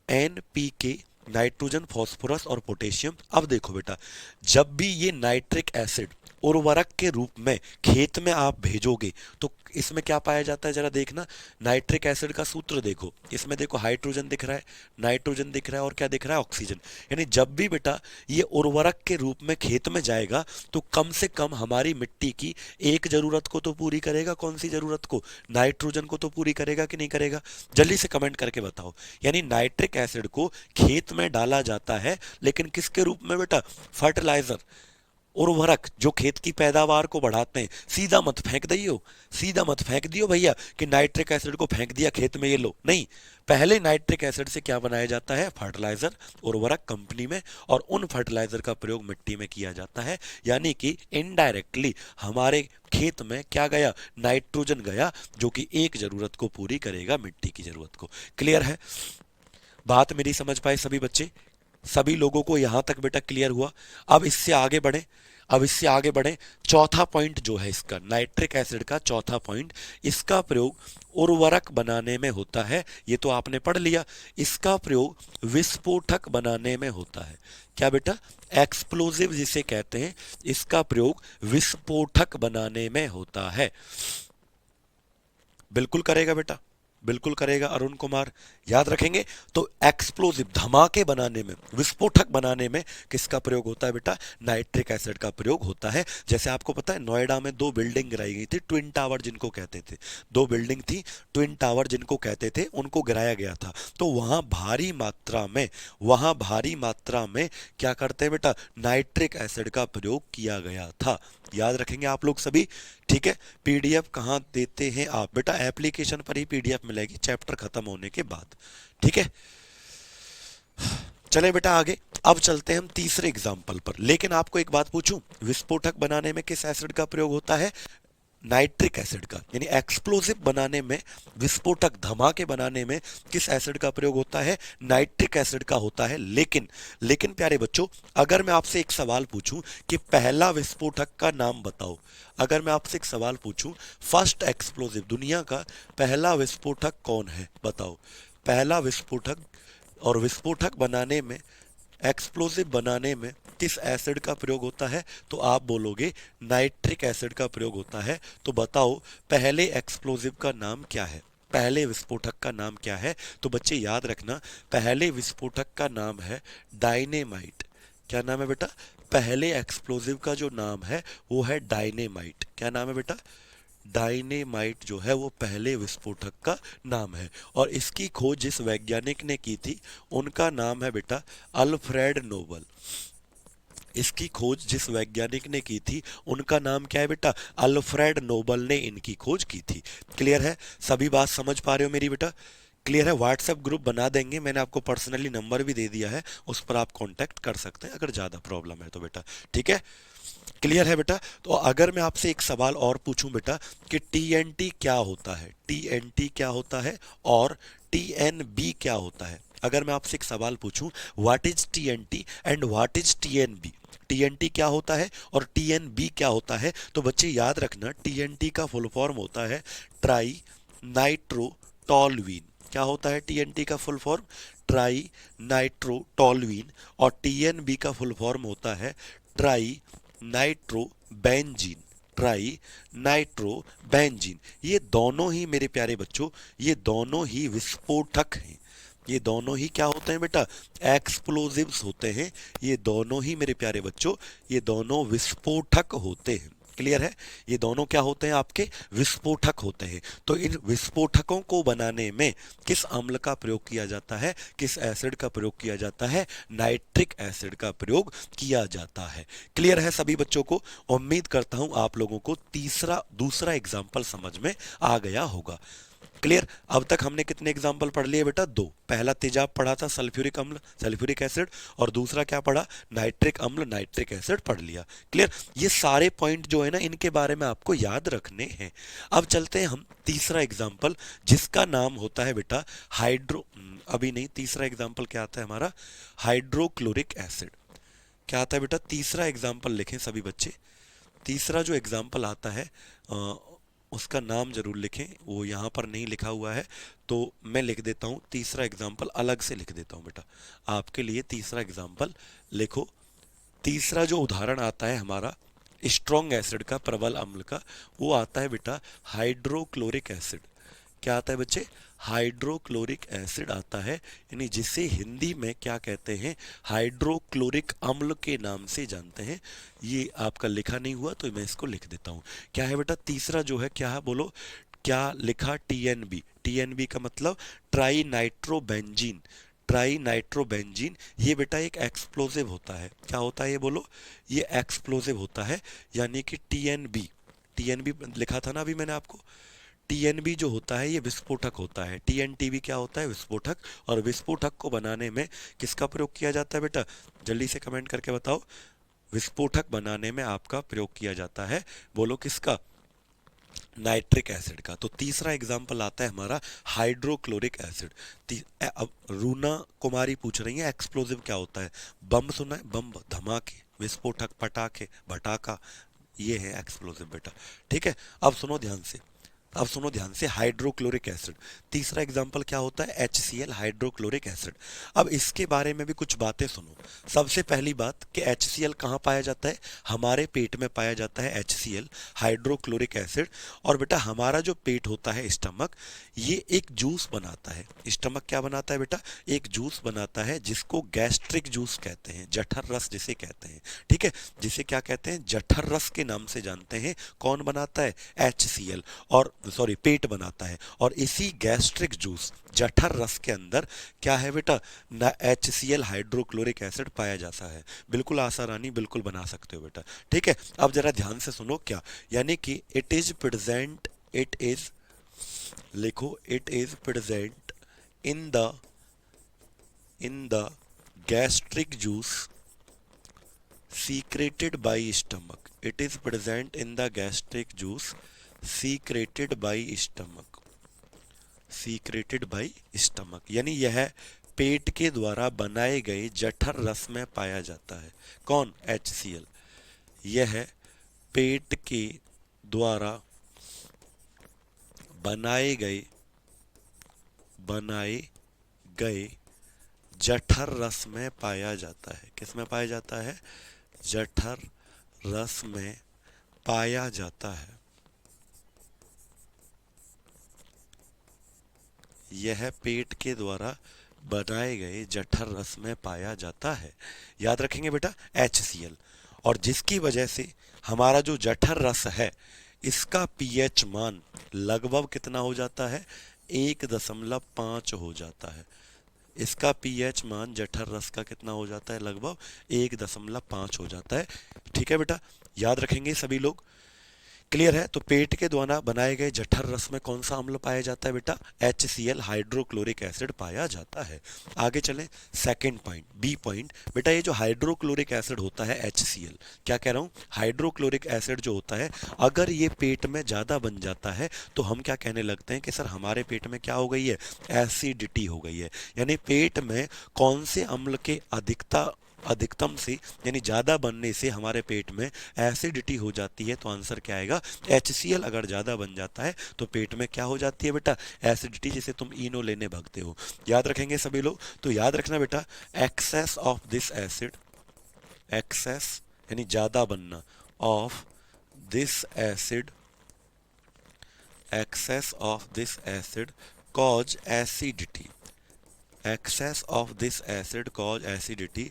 एन पी के, नाइट्रोजन, फास्फोरस और पोटेशियम। अब देखो बेटा, जब भी ये नाइट्रिक एसिड उर्वरक के रूप में खेत में आप भेजोगे, तो इसमें क्या पाया जाता है, जरा देखना। नाइट्रिक एसिड का सूत्र देखो, इसमें देखो हाइड्रोजन दिख रहा है, नाइट्रोजन दिख रहा है, और क्या दिख रहा है? ऑक्सीजन। यानी जब भी बेटा ये उर्वरक के रूप में खेत में जाएगा, तो कम से कम हमारी मिट्टी की एक जरूरत को तो पूरी करेगा। कौन सी जरूरत को? नाइट्रोजन को तो पूरी करेगा कि नहीं करेगा? जल्दी से कमेंट करके बताओ। यानी नाइट्रिक एसिड को खेत में डाला जाता है, लेकिन किसके रूप में बेटा? फर्टिलाइजर, उर्वरक, जो खेत की पैदावार को बढ़ाते हैं। सीधा मत फेंक दियो, सीधा मत फेंक दियो भैया कि नाइट्रिक एसिड को फेंक दिया खेत में, ये लो, नहीं। पहले नाइट्रिक एसिड से क्या बनाया जाता है? फर्टिलाइजर, उर्वरक कंपनी में, और उन फर्टिलाइजर का प्रयोग मिट्टी में किया जाता है। यानी कि इनडायरेक्टली हमारे खेत में क्या गया? नाइट्रोजन गया, जो कि एक जरूरत को पूरी करेगा, मिट्टी की जरूरत को। क्लियर है? बात मेरी समझ पाए सभी बच्चे? सभी लोगों को यहां तक बेटा क्लियर हुआ? अब इससे आगे बढ़े, अब इससे आगे बढ़े। चौथा पॉइंट जो है इसका, नाइट्रिक एसिड का चौथा पॉइंट, इसका प्रयोग उर्वरक बनाने में होता है। ये तो आपने पढ़ लिया। इसका प्रयोग विस्फोटक बनाने में होता है। क्या बेटा? एक्सप्लोजिव जिसे कहते हैं, इसका प्रयोग विस्फोटक बनाने में होता है। बिल्कुल करेगा बेटा, बिल्कुल करेगा अरुण कुमार, याद रखेंगे। तो एक्सप्लोजिव, धमाके बनाने में, विस्फोटक बनाने में किसका प्रयोग होता है बेटा? नाइट्रिक एसिड का प्रयोग होता है। जैसे आपको पता है, नोएडा में दो बिल्डिंग गिराई गई थी, ट्विन टावर जिनको कहते थे। दो बिल्डिंग थी, ट्विन टावर जिनको कहते थे, उनको गिराया गया था। तो वहां भारी मात्रा में, वहां भारी मात्रा में क्या करते हैं बेटा? नाइट्रिक एसिड का प्रयोग किया गया था। याद रखेंगे आप लोग सभी। ठीक है, पीडीएफ कहाँ देते हैं आप? बेटा एप्लीकेशन पर ही पीडीएफ मिलेगी चैप्टर खत्म होने के बाद। ठीक है, चले बेटा आगे। अब चलते हैं हम तीसरे एग्जाम्पल पर। लेकिन आपको एक बात पूछूं, विस्फोटक बनाने में किस एसिड का प्रयोग होता है? नाइट्रिक एसिड का। यानी एक्सप्लोजिव बनाने में, विस्फोटक, धमाके बनाने में किस एसिड का प्रयोग होता है? नाइट्रिक एसिड का होता है। लेकिन प्यारे बच्चों, अगर मैं आपसे एक सवाल पूछूं कि पहला विस्फोटक का नाम बताओ, अगर मैं आपसे एक सवाल पूछूं, फर्स्ट एक्सप्लोजिव, दुनिया का पहला विस्फोटक कौन है, बताओ। पहला विस्फोटक, और विस्फोटक बनाने में, एक्सप्लोजिव बनाने में किस एसिड का प्रयोग होता है? तो आप बोलोगे नाइट्रिक एसिड का प्रयोग होता है। तो बताओ पहले एक्सप्लोजिव का नाम क्या है? पहले विस्फोटक का नाम क्या है? तो बच्चे याद रखना, पहले विस्फोटक का नाम है डायनेमाइट। क्या नाम है बेटा? पहले एक्सप्लोजिव का जो नाम है वो है डायनेमाइट। क्या नाम है बेटा? डायनेमाइट जो है वो पहले विस्फोटक का नाम है। और इसकी खोज जिस वैज्ञानिक ने की थी, उनका नाम है बेटा अल्फ्रेड नोबल। इसकी खोज जिस वैज्ञानिक ने की थी, उनका नाम क्या है बेटा? अल्फ्रेड नोबल ने इनकी खोज की थी। क्लियर है? सभी बात समझ पा रहे हो मेरी बेटा? क्लियर है? व्हाट्सएप ग्रुप बना देंगे, मैंने आपको पर्सनली नंबर भी दे दिया है, उस पर आप कांटेक्ट कर सकते हैं अगर ज़्यादा प्रॉब्लम है तो बेटा। ठीक है, क्लियर है बेटा? तो अगर मैं आपसे एक सवाल और पूछूं बेटा कि टीएनटी क्या होता है, टीएनटी क्या होता है और टीएनबी क्या होता है, अगर मैं आपसे एक सवाल पूछूं what is TNT and what is TNB, TNT क्या होता है और टीएनबी क्या होता है, तो बच्चे याद रखना टीएनटी का फुल फॉर्म होता है ट्राई नाइट्रो टॉलवीन। क्या होता है टीएनटी का full form? Tri nitro toluene. और टीएनबी का फुल फॉर्म होता है tri nitro benzene, tri nitro benzene. ये दोनों ही मेरे प्यारे बच्चों, ये दोनों ही विस्फोटक हैं। ये दोनों ही क्या होते हैं बेटा? एक्सप्लोजिव्स होते हैं। ये दोनों ही मेरे प्यारे बच्चों, ये दोनों विस्फोटक होते हैं। क्लियर है? ये दोनों क्या होते हैं? आपके विस्फोटक होते हैं। तो इन विस्फोटकों को बनाने में किस अम्ल का प्रयोग किया जाता है, किस एसिड का प्रयोग किया जाता है? नाइट्रिक एसिड का प्रयोग किया जाता है। क्लियर है सभी बच्चों को? उम्मीद करता हूं आप लोगों को दूसरा एग्जाम्पल समझ में आ गया होगा। क्लियर? अब तक हमने कितने एग्जाम्पल पढ़ लिए बेटा? दो। पहला तेजाब पढ़ा था, सल्फ्यूरिक अम्ल सल्फ्यूरिक एसिड, और दूसरा क्या पढ़ा? नाइट्रिक अम्ल नाइट्रिक एसिड पढ़ लिया। क्लियर? ये सारे पॉइंट जो है ना, इनके बारे में आपको याद रखने हैं। अब चलते हैं हम तीसरा एग्जाम्पल, जिसका नाम होता है बेटा अभी नहीं, तीसरा एग्जाम्पल क्या आता है हमारा? Hydrochloric acid. क्या आता है बेटा? तीसरा एग्जाम्पल लिखें सभी बच्चे। तीसरा जो एग्जाम्पल आता है उसका नाम जरूर लिखें, वो यहाँ पर नहीं लिखा हुआ है, तो मैं लिख देता हूँ। तीसरा एग्जाम्पल अलग से लिख देता हूँ बेटा आपके लिए। तीसरा एग्जाम्पल लिखो। तीसरा जो उदाहरण आता है हमारा स्ट्रॉन्ग एसिड का, प्रबल अम्ल का, वो आता है बेटा हाइड्रोक्लोरिक एसिड। क्या आता है बच्चे? हाइड्रोक्लोरिक एसिड आता है, यानी जिसे हिंदी में क्या कहते हैं? हाइड्रोक्लोरिक अम्ल के नाम से जानते हैं। ये आपका लिखा नहीं हुआ तो मैं इसको लिख देता हूँ। क्या है बेटा तीसरा जो है? क्या है बोलो? क्या लिखा? टीएनबी। टीएनबी का मतलब ट्राई नाइट्रोबेंजीन। ट्राई नाइट्रोबेंजीन ये बेटा एक एक्सप्लोजिव होता है। क्या होता है ये बोलो? ये एक्सप्लोजिव होता है, यानी कि टीएनबी। टीएनबी लिखा था ना अभी मैंने आपको। टीएनबी जो होता है ये विस्फोटक होता है। टीएनटीबी क्या होता है? विस्फोटक। और विस्फोटक को बनाने में किसका प्रयोग किया जाता है बेटा? जल्दी से कमेंट करके बताओ। विस्फोटक बनाने में आपका प्रयोग किया जाता है, बोलो किसका? नाइट्रिक एसिड का। तो तीसरा एग्जाम्पल आता है हमारा हाइड्रोक्लोरिक एसिड। अब रूना कुमारी पूछ रही है एक्सप्लोजिव क्या होता है? बम सुना है? बम, धमाके, विस्फोटक, पटाखे, भटाका, ये है एक्सप्लोजिव बेटा। ठीक है? अब सुनो ध्यान से, अब सुनो ध्यान से। हाइड्रोक्लोरिक एसिड, तीसरा एग्जाम्पल क्या होता है? HCl, hydrochloric acid. अब इसके बारे में भी कुछ बातें सुनो। सबसे पहली बात कि HCl कहाँ पाया जाता है? हमारे पेट में पाया जाता है HCl, हाइड्रोक्लोरिक एसिड। और बेटा हमारा जो पेट होता है, स्टमक, ये एक जूस बनाता है। स्टमक क्या बनाता है बेटा? एक जूस बनाता है जिसको गैस्ट्रिक जूस कहते हैं, जठर रस जिसे कहते हैं। ठीक है? जिसे क्या कहते हैं? जठर रस के नाम से जानते हैं। कौन बनाता है? HCl, और सॉरी पेट बनाता है। और इसी गैस्ट्रिक जूस, जठर रस के अंदर क्या है बेटा? ना HCl, हाइड्रोक्लोरिक एसिड पाया जाता है। बिल्कुल आसानी, बिल्कुल बना सकते हो बेटा। ठीक है? अब जरा ध्यान से सुनो। क्या यानी कि it is present, it is, लिखो, it is present in the gastric juice secreted by stomach. It is present in the gastric juice secreted by stomach. secreted by stomach यानी यह पेट के द्वारा बनाए गए जठर रस में पाया जाता है। कौन? HCl। यह पेट के द्वारा बनाए गए जठर रस में पाया जाता है। किस में पाया जाता है? जठर रस में पाया जाता है। यह पेट के द्वारा बनाए गए जठर रस में पाया जाता है। याद रखेंगे बेटा HCl। और जिसकी वजह से हमारा जो जठर रस है, इसका pH मान लगभग कितना हो जाता है? 1.5 हो जाता है। इसका pH मान जठर रस का कितना हो जाता है? लगभग 1.5 हो जाता है। ठीक है बेटा? याद रखेंगे सभी लोग। क्लियर है। तो पेट के द्वारा बनाए गए जठर रस में कौन सा अम्ल पाया जाता है बेटा? HCl हाइड्रोक्लोरिक एसिड पाया जाता है। आगे चलें, सेकंड पॉइंट, बी पॉइंट। बेटा ये जो हाइड्रोक्लोरिक एसिड होता है HCl, क्या कह रहा हूँ, हाइड्रोक्लोरिक एसिड जो होता है, अगर ये पेट में ज़्यादा बन जाता है तो हम क्या कहने लगते हैं कि सर हमारे पेट में क्या हो गई है? एसिडिटी हो गई है। यानी पेट में कौन से अम्ल के अधिकतम से यानी ज़्यादा बनने से हमारे पेट में एसिडिटी हो जाती है। तो आंसर क्या आएगा? HCl अगर ज़्यादा बन जाता है तो पेट में क्या हो जाती है बेटा? एसिडिटी, जिसे तुम इनो लेने भागते हो। याद रखेंगे सभी लोग? तो याद रखना बेटा, excess of this acid, excess यानी ज़्यादा बनना, of this acid, excess of this acid cause acidity, excess of this acid cause acidity.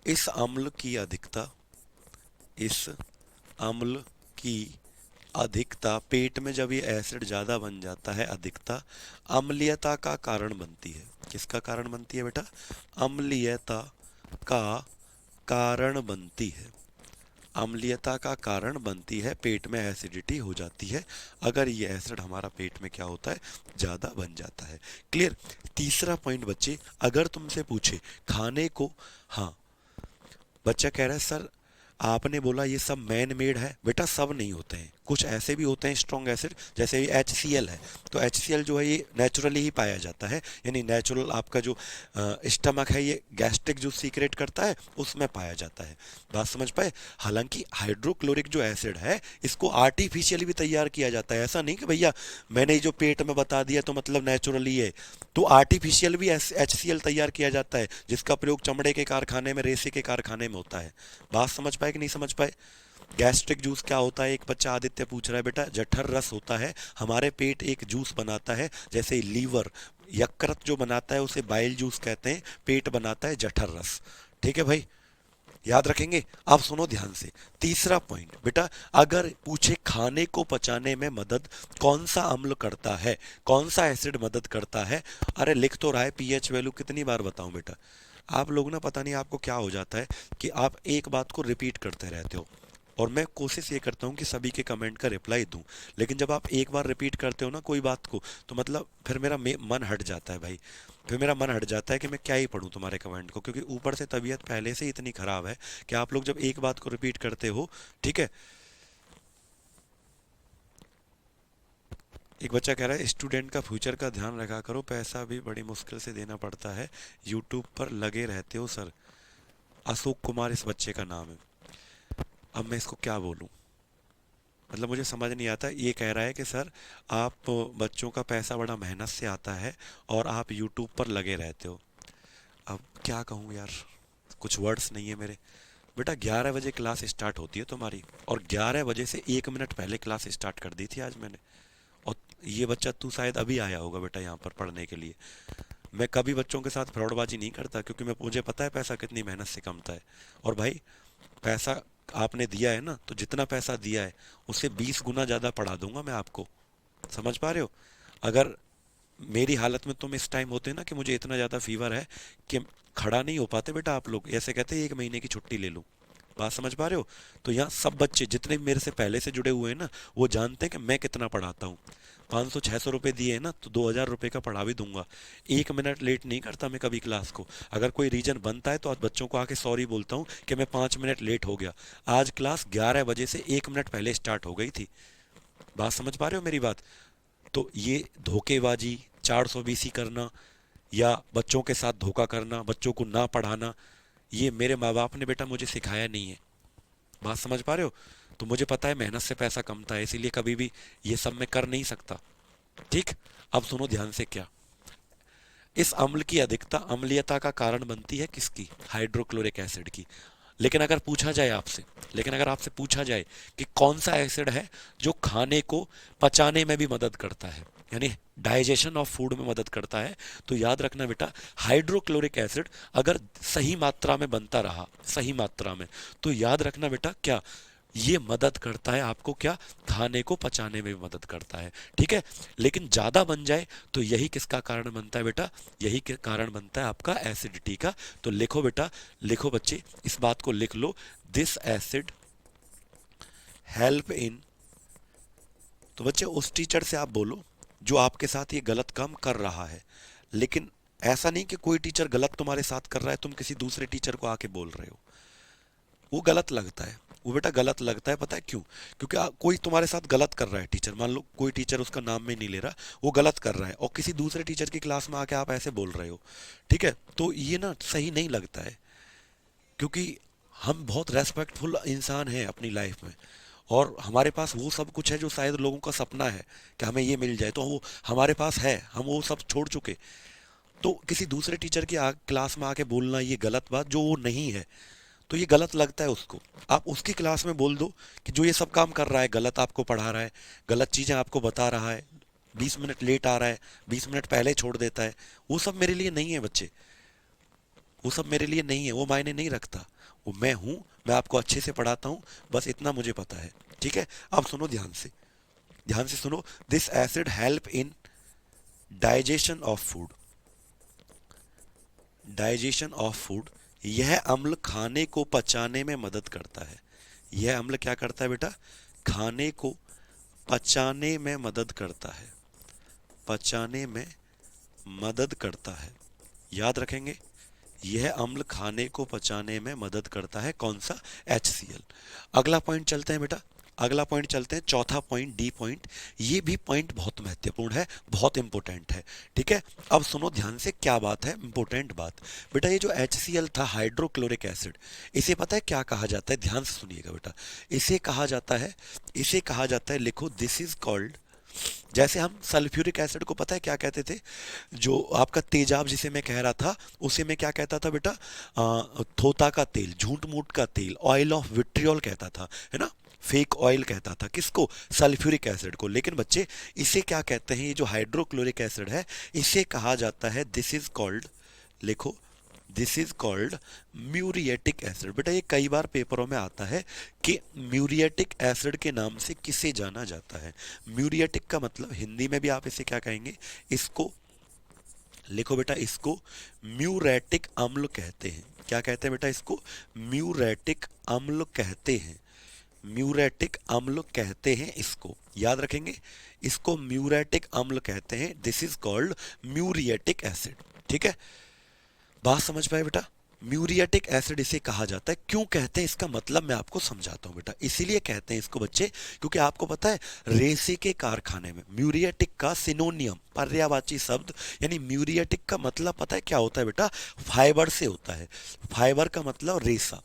इस अम्ल की अधिकता, इस अम्ल की अधिकता, पेट में जब ये एसिड ज़्यादा बन जाता है, अधिकता अम्लीयता का कारण बनती है। किसका कारण बनती है बेटा? अम्लीयता का कारण बनती है। अम्लीयता का कारण बनती है, पेट में एसिडिटी हो जाती है अगर ये एसिड हमारा पेट में क्या होता है? ज़्यादा बन जाता है। क्लियर। तीसरा पॉइंट बच्चे, अगर तुमसे पूछे खाने को, हाँ बच्चा कह रहा है सर आपने बोला ये सब मैन मेड है। बेटा सब नहीं होते हैं, कुछ ऐसे भी होते हैं स्ट्रॉन्ग एसिड, जैसे ये HCl है। तो HCl जो है ये नेचुरली ही पाया जाता है, यानी नेचुरल आपका जो स्टमक है ये गैस्ट्रिक जूस सीक्रेट करता है, उसमें पाया जाता है। बात समझ पाए? हालांकि हाइड्रोक्लोरिक जो एसिड है इसको आर्टिफिशियली भी तैयार किया जाता है। ऐसा नहीं कि भैया मैंने जो पेट में बता दिया तो मतलब नेचुरली है। तो आर्टिफिशियल भी HCl तैयार किया जाता है, जिसका प्रयोग चमड़े के कारखाने में, रेसे के कारखाने में होता है। बात समझ पाए कि नहीं समझ पाए? गैस्ट्रिक जूस क्या होता है? एक बच्चा आदित्य पूछ रहा है बेटा, जठर रस होता है, हमारे पेट एक जूस बनाता है, जैसे लीवर यकृत जो बनाता है उसे बाइल जूस कहते हैं, पेट बनाता है जठर रस। ठीक है भाई, याद रखेंगे। अब सुनो ध्यान से, तीसरा पॉइंट बेटा, अगर पूछे खाने को पचाने में मदद कौन सा अम्ल करता है, कौन सा एसिड मदद करता है? अरे लिख तो रहा है पीएच वैल्यू, कितनी बार बताऊं बेटा? आप लोग ना पता नहीं आपको क्या हो जाता है कि आप एक बात को रिपीट करते रहते हो, और मैं कोशिश ये करता हूँ कि सभी के कमेंट का रिप्लाई दूं, लेकिन जब आप एक बार रिपीट करते हो ना कोई बात को, तो मतलब फिर मेरा मन हट जाता है भाई। फिर मेरा मन हट जाता है कि मैं क्या ही पढूं तुम्हारे कमेंट को, क्योंकि ऊपर से तबीयत पहले से ही इतनी खराब है कि आप लोग जब एक बात को रिपीट करते हो, ठीक है। एक बच्चा कह रहा है स्टूडेंट का फ्यूचर का ध्यान रखा करो, पैसा भी बड़ी मुश्किल से देना पड़ता है, यूट्यूब पर लगे रहते हो सर। अशोक कुमार इस बच्चे का नाम है। अब मैं इसको क्या बोलूं, मतलब मुझे समझ नहीं आता। ये कह रहा है कि सर आप बच्चों का पैसा बड़ा मेहनत से आता है और आप यूट्यूब पर लगे रहते हो। अब क्या कहूँ यार, कुछ वर्ड्स नहीं है मेरे। बेटा 11 बजे क्लास स्टार्ट होती है तुम्हारी, और 11 बजे से 1 मिनट पहले क्लास स्टार्ट कर दी थी आज मैंने। और ये बच्चा तू शायद अभी आया होगा बेटा यहाँ पर पढ़ने के लिए। मैं कभी बच्चों के साथ फ्रॉडबाजी नहीं करता, क्योंकि मुझे पता है पैसा कितनी मेहनत से कमता है। और भाई पैसा आपने दिया है ना, तो जितना पैसा दिया है उससे 20 गुना ज़्यादा पढ़ा दूंगा मैं आपको। समझ पा रहे हो? अगर मेरी हालत में तुम इस टाइम होते ना कि मुझे इतना ज़्यादा फीवर है कि खड़ा नहीं हो पाते बेटा, आप लोग ऐसे कहते 1 महीने की छुट्टी ले लूँ। बात समझ पा रहे हो? तो यहाँ सब बच्चे जितने मेरे से पहले से जुड़े हुए हैं ना, वो जानते हैं कि मैं कितना पढ़ाता हूँ। 500-600 रुपये दिए हैं ना, तो 2000 रुपये का पढ़ा भी दूंगा। 1 मिनट लेट नहीं करता मैं कभी क्लास को। अगर कोई रीजन बनता है तो आज बच्चों को आके सॉरी बोलता हूँ कि मैं 5 मिनट लेट हो गया। आज क्लास 11 बजे से 1 मिनट पहले स्टार्ट हो गई थी। बात समझ पा रहे हो मेरी बात? तो ये धोखेबाजी, 420 करना, या बच्चों के साथ धोखा करना, बच्चों को ना पढ़ाना, ये मेरे माँ बाप ने बेटा मुझे सिखाया नहीं है। बात समझ पा रहे हो? तो मुझे पता है मेहनत से पैसा कमता है, इसीलिए कभी भी ये सब मैं कर नहीं सकता। ठीक। अब सुनो ध्यान से, क्या इस अम्ल की अधिकता अम्लीयता का कारण बनती है? किसकी? हाइड्रोक्लोरिक एसिड की। लेकिन अगर पूछा जाए आपसे, लेकिन अगर आपसे पूछा जाए कि कौन सा एसिड है जो खाने को पचाने में भी मदद करता है, यानी डाइजेशन ऑफ फूड में मदद करता है, तो याद रखना बेटा हाइड्रोक्लोरिक एसिड अगर सही मात्रा में बनता रहा, सही मात्रा में, तो याद रखना बेटा क्या ये मदद करता है आपको, क्या खाने को पचाने में भी मदद करता है। ठीक है। लेकिन ज्यादा बन जाए तो यही किसका कारण बनता है बेटा? यही के कारण बनता है आपका एसिडिटी का। तो लिखो बेटा, लिखो बच्चे, इस बात को लिख लो, दिस एसिड हेल्प इन तो बच्चे उस टीचर से आप बोलो जो आपके साथ ये गलत काम कर रहा है। लेकिन ऐसा नहीं कि कोई टीचर गलत तुम्हारे साथ कर रहा है, तुम किसी दूसरे टीचर को आके बोल रहे हो। वो गलत लगता है, वो बेटा गलत लगता है। पता है क्यों? क्योंकि कोई तुम्हारे साथ गलत कर रहा है टीचर, मान लो कोई टीचर, उसका नाम में नहीं ले रहा, वो गलत कर रहा है और किसी दूसरे टीचर की क्लास में आके आप ऐसे बोल रहे हो, ठीक है? तो ये ना सही नहीं लगता है, क्योंकि हम बहुत रेस्पेक्टफुल इंसान हैं अपनी लाइफ में, और हमारे पास वो सब कुछ है जो शायद लोगों का सपना है कि हमें ये मिल जाए, तो वो हमारे पास है, हम वो सब छोड़ चुके। तो किसी दूसरे टीचर की क्लास में आके बोलना ये गलत बात जो वो नहीं है, तो ये गलत लगता है उसको। आप उसकी क्लास में बोल दो कि जो ये सब काम कर रहा है, गलत आपको पढ़ा रहा है, गलत चीज़ें आपको बता रहा है, 20 मिनट लेट आ रहा है, 20 मिनट पहले छोड़ देता है, वो सब मेरे लिए नहीं है बच्चे, वो सब मेरे लिए नहीं है, वो मायने नहीं रखता। वो मैं हूँ, मैं आपको अच्छे से पढ़ाता हूँ, बस इतना मुझे पता है, ठीक है? अब सुनो ध्यान से, ध्यान से सुनो। This acid help in digestion of food, digestion of food. यह अम्ल खाने को पचाने में मदद करता है। यह अम्ल क्या करता है बेटा? खाने को पचाने में मदद करता है, पचाने में मदद करता है। याद रखेंगे, यह अम्ल खाने को पचाने में मदद करता है। कौन सा? HCl। अगला पॉइंट चलते हैं बेटा, अगला पॉइंट चलते हैं, चौथा पॉइंट, डी पॉइंट। ये भी पॉइंट बहुत महत्वपूर्ण है, बहुत इंपॉर्टेंट है, ठीक है? अब सुनो ध्यान से, क्या बात है, इंपॉर्टेंट बात। बेटा ये जो HCl था, हाइड्रोक्लोरिक एसिड, इसे पता है क्या कहा जाता है? ध्यान से सुनिएगा बेटा, इसे कहा जाता है, इसे कहा जाता है, लिखो, दिस इज कॉल्ड, जैसे हम सल्फ्यूरिक एसिड को पता है क्या कहते थे? जो आपका तेजाब जिसे मैं कह रहा था, उसे मैं क्या कहता था बेटा? थोता का तेल, झूठ मूठ का तेल, ऑयल ऑफ विट्रियोल कहता था, है ना? फेक ऑयल कहता था किसको? सल्फ्यूरिक एसिड को। लेकिन बच्चे इसे क्या कहते हैं? ये जो हाइड्रोक्लोरिक एसिड है, इसे कहा जाता है, दिस इज कॉल्ड, लिखो, this is called muriatic acid. बेटा ये कई बार पेपरों में आता है कि म्यूरिएटिक एसिड के नाम से किसे जाना जाता है। म्यूरिएटिक का मतलब हिंदी में भी आप इसे क्या कहेंगे? इसको लिखो बेटा, इसको म्यूरेटिक अम्ल कहते हैं। क्या कहते हैं बेटा? इसको म्यूरेटिक अम्ल कहते हैं, म्यूरेटिक अम्ल कहते हैं इसको, याद रखेंगे, इसको म्यूरेटिक अम्ल कहते हैं। This is called muriatic acid, ठीक है? बात समझ पाए बेटा? म्यूरिएटिक एसिड इसे कहा जाता है। क्यों कहते हैं इसका मतलब मैं आपको समझाता हूं बेटा। इसीलिए कहते हैं इसको बच्चे, क्योंकि आपको पता है रेसे के कारखाने में म्यूरिएटिक का सिनोनियम, पर्यायवाची शब्द, यानी म्यूरिएटिक का मतलब पता है क्या होता है बेटा? फाइबर से होता है। फाइबर का मतलब रेसा,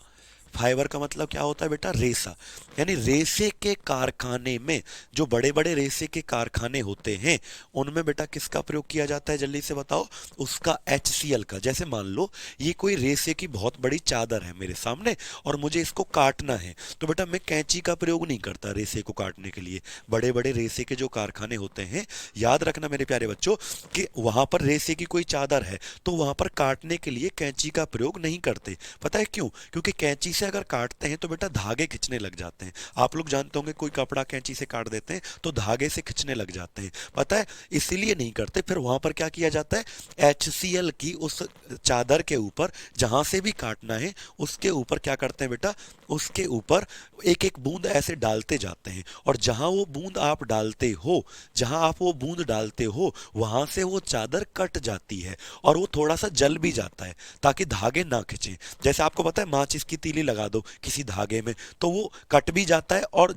फाइबर का मतलब क्या होता है बेटा? रेसा। यानी रेसे के कारखाने में, जो बड़े बड़े रेसे के कारखाने होते हैं, उनमें बेटा किसका प्रयोग किया जाता है? जल्दी से बताओ। उसका, HCl का। जैसे मान लो ये कोई रेसे की बहुत बड़ी चादर है मेरे सामने और मुझे इसको काटना है, तो बेटा मैं कैंची का प्रयोग नहीं करता रेसे को काटने के लिए। बड़े बड़े रेसे के जो कारखाने होते हैं, याद रखना मेरे प्यारे बच्चों, कि वहां पर रेसे की कोई चादर है तो वहां पर काटने के लिए कैंची का प्रयोग नहीं करते। पता है क्यों? क्योंकि कैंची से अगर काटते हैं तो बेटा धागे खिंचने लग जाते हैं। आप लोग जानते होंगे, कोई कपड़ा कैंची से काट देते हैं तो धागे से खिंचने लग जाते हैं, पता है? इसीलिए नहीं करते। फिर वहां पर क्या किया जाता है? HCl की उस चादर के ऊपर, जहां से भी काटना है उसके ऊपर क्या करते हैं बेटा? उसके ऊपर एक एक बूंद ऐसे डालते जाते हैं, और जहां वो बूंद आप डालते हो, जहां आप वो बूंद डालते हो, वहां से वो चादर कट जाती है और वो थोड़ा सा जल भी जाता है ताकि धागे ना खिंचे। जैसे आपको पता है, माचिस की तीली लगा दो किसी धागे में तो वो कट भी जाता है और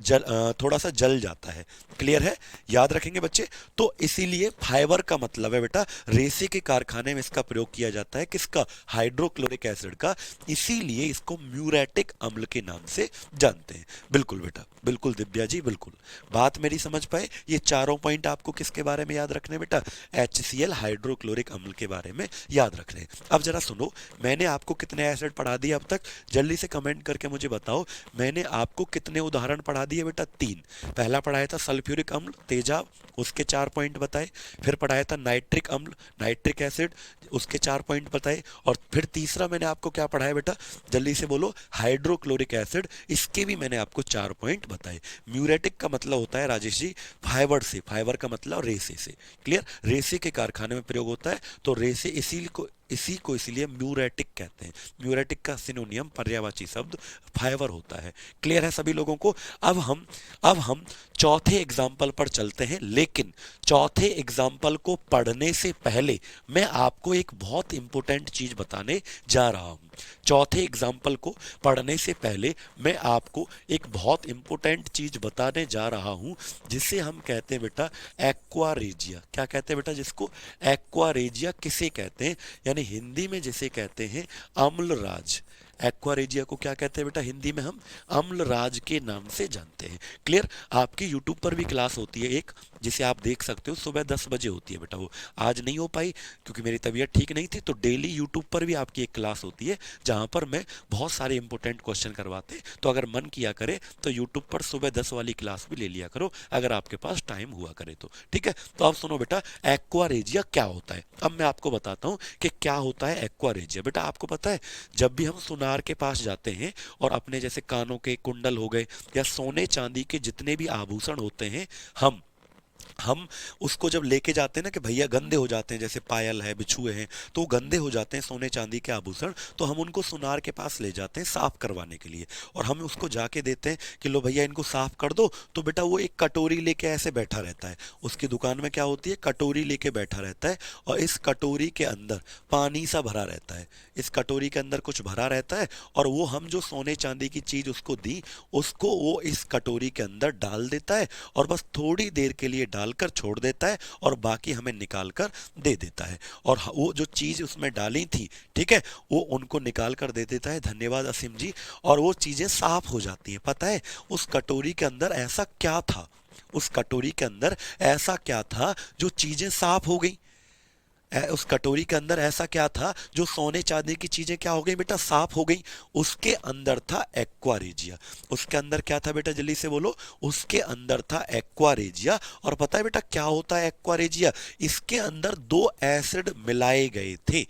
थोड़ा सा जल जाता है। क्लियर है? याद रखेंगे बच्चे। तो इसीलिए फाइबर का मतलब है बेटा, रेसे के कारखाने में इसका प्रयोग किया जाता है, किसका? हाइड्रोक्लोरिक एसिड का। इसीलिए इसको म्यूरेटिक अम्ल के नाम से जानते हैं। बिल्कुल बेटा, बिल्कुल दिव्या जी, बिल्कुल। बात मेरी समझ पाए? ये चारों पॉइंट आपको किसके बारे में याद रखने बेटा? HCl, हाइड्रोक्लोरिक अम्ल के बारे में याद रख रहे हैं। अब जरा सुनो, मैंने आपको कितने एसिड पढ़ा दिए अब तक? जल्दी से कमेंट करके मुझे बताओ, मैंने आपको कितने उदाहरण पढ़ा दिए बेटा? 3। पहला पढ़ाया था सल्फ्यूरिक अम्ल, तेजाब, उसके 4 पॉइंट बताए। फिर पढ़ाया था नाइट्रिक अम्ल, नाइट्रिक एसिड, उसके 4 पॉइंट बताए। और फिर तीसरा मैंने आपको क्या पढ़ाया बेटा? जल्दी से बोलो। हाइड्रोक्लोरिक एसिड, इसके भी मैंने आपको 4 पॉइंट बताए। म्यूरेटिक का मतलब होता है राजेश जी फाइबर से, फाइबर का मतलब रेसे से। क्लियर? रेसे के कारखाने में प्रयोग होता है, तो रेसे इसी को इसी को इसलिए म्यूरेटिक कहते हैं। म्यूरेटिक का सिनोनियम पर्यायवाची शब्द फाइबर होता है। क्लियर है सभी लोगों को? अब हम चौथे एग्जाम्पल पर चलते हैं, लेकिन चौथे एग्जाम्पल को पढ़ने से पहले मैं आपको एक बहुत इंपॉर्टेंट चीज बताने जा रहा हूं। चौथे एग्जाम्पल को पढ़ने से पहले मैं आपको एक बहुत इंपॉर्टेंट चीज बताने जा रहा हूं, जिसे हम कहते हैं बेटा एक्वारेजिया। क्या कहते हैं बेटा जिसको? एक्वारेजिया। किसे कहते हैं? यानी हिंदी में जिसे कहते हैं अम्लराज। एक्वारेजिया को क्या कहते हैं बेटा हिंदी में? हम अम्लराज के नाम से जानते हैं। क्लियर? आपकी यूट्यूब पर भी क्लास होती है एक, जिसे आप देख सकते हो, सुबह 10 बजे होती है बेटा। वो आज नहीं हो पाई क्योंकि मेरी तबीयत ठीक नहीं थी, तो डेली यूट्यूब पर भी आपकी एक क्लास होती है जहां पर मैं बहुत सारे इंपॉर्टेंट क्वेश्चन करवाते। तो अगर मन किया करे तो यूट्यूब पर सुबह 10 वाली क्लास भी ले लिया करो, अगर आपके पास टाइम हुआ करे तो। ठीक है? तो आप सुनो बेटा, एक्वारेजिया क्या होता है। अब मैं आपको बताता हूं कि क्या होता है एक्वारेजिया। बेटा आपको पता है, जब भी हम सुनार के पास जाते हैं और अपने जैसे कानों के कुंडल हो गए या सोने चांदी के जितने भी आभूषण होते हैं, हम उसको जब लेके जाते हैं ना कि भैया गंदे हो जाते हैं, जैसे पायल है, बिछुए हैं, तो वो गंदे हो जाते हैं सोने चांदी के आभूषण, तो हम उनको सुनार के पास ले जाते हैं साफ करवाने के लिए, और हम उसको जाके देते हैं कि लो भैया इनको साफ कर दो। तो बेटा वो एक कटोरी लेके ऐसे बैठा रहता है, उसकी दुकान में क्या होती है, कटोरी लेके बैठा रहता है, और इस कटोरी के अंदर पानी सा भरा रहता है। इस कटोरी के अंदर कुछ भरा रहता है, और वो हम जो सोने चांदी की चीज उसको दी, उसको वो इस कटोरी के अंदर डाल देता है, और बस थोड़ी देर के लिए डालकर छोड़ देता है, और बाकी हमें निकाल कर दे देता है। और वो जो चीज उसमें डाली थी, ठीक है, वो उनको निकाल कर दे देता है। धन्यवाद असीम जी। और वो चीजें साफ हो जाती हैं। पता है उस कटोरी के अंदर ऐसा क्या था? उस कटोरी के अंदर ऐसा क्या था जो चीजें साफ हो गई? उस कटोरी के अंदर ऐसा क्या था जो सोने चांदी की चीजें क्या हो गई बेटा, साफ हो गई? उसके अंदर था एक्वारेजिया। उसके अंदर क्या था बेटा, जल्दी से बोलो। उसके अंदर था एक्वारेजिया। और पता है बेटा क्या होता है एक्वारेजिया? इसके अंदर दो एसिड मिलाए गए थे।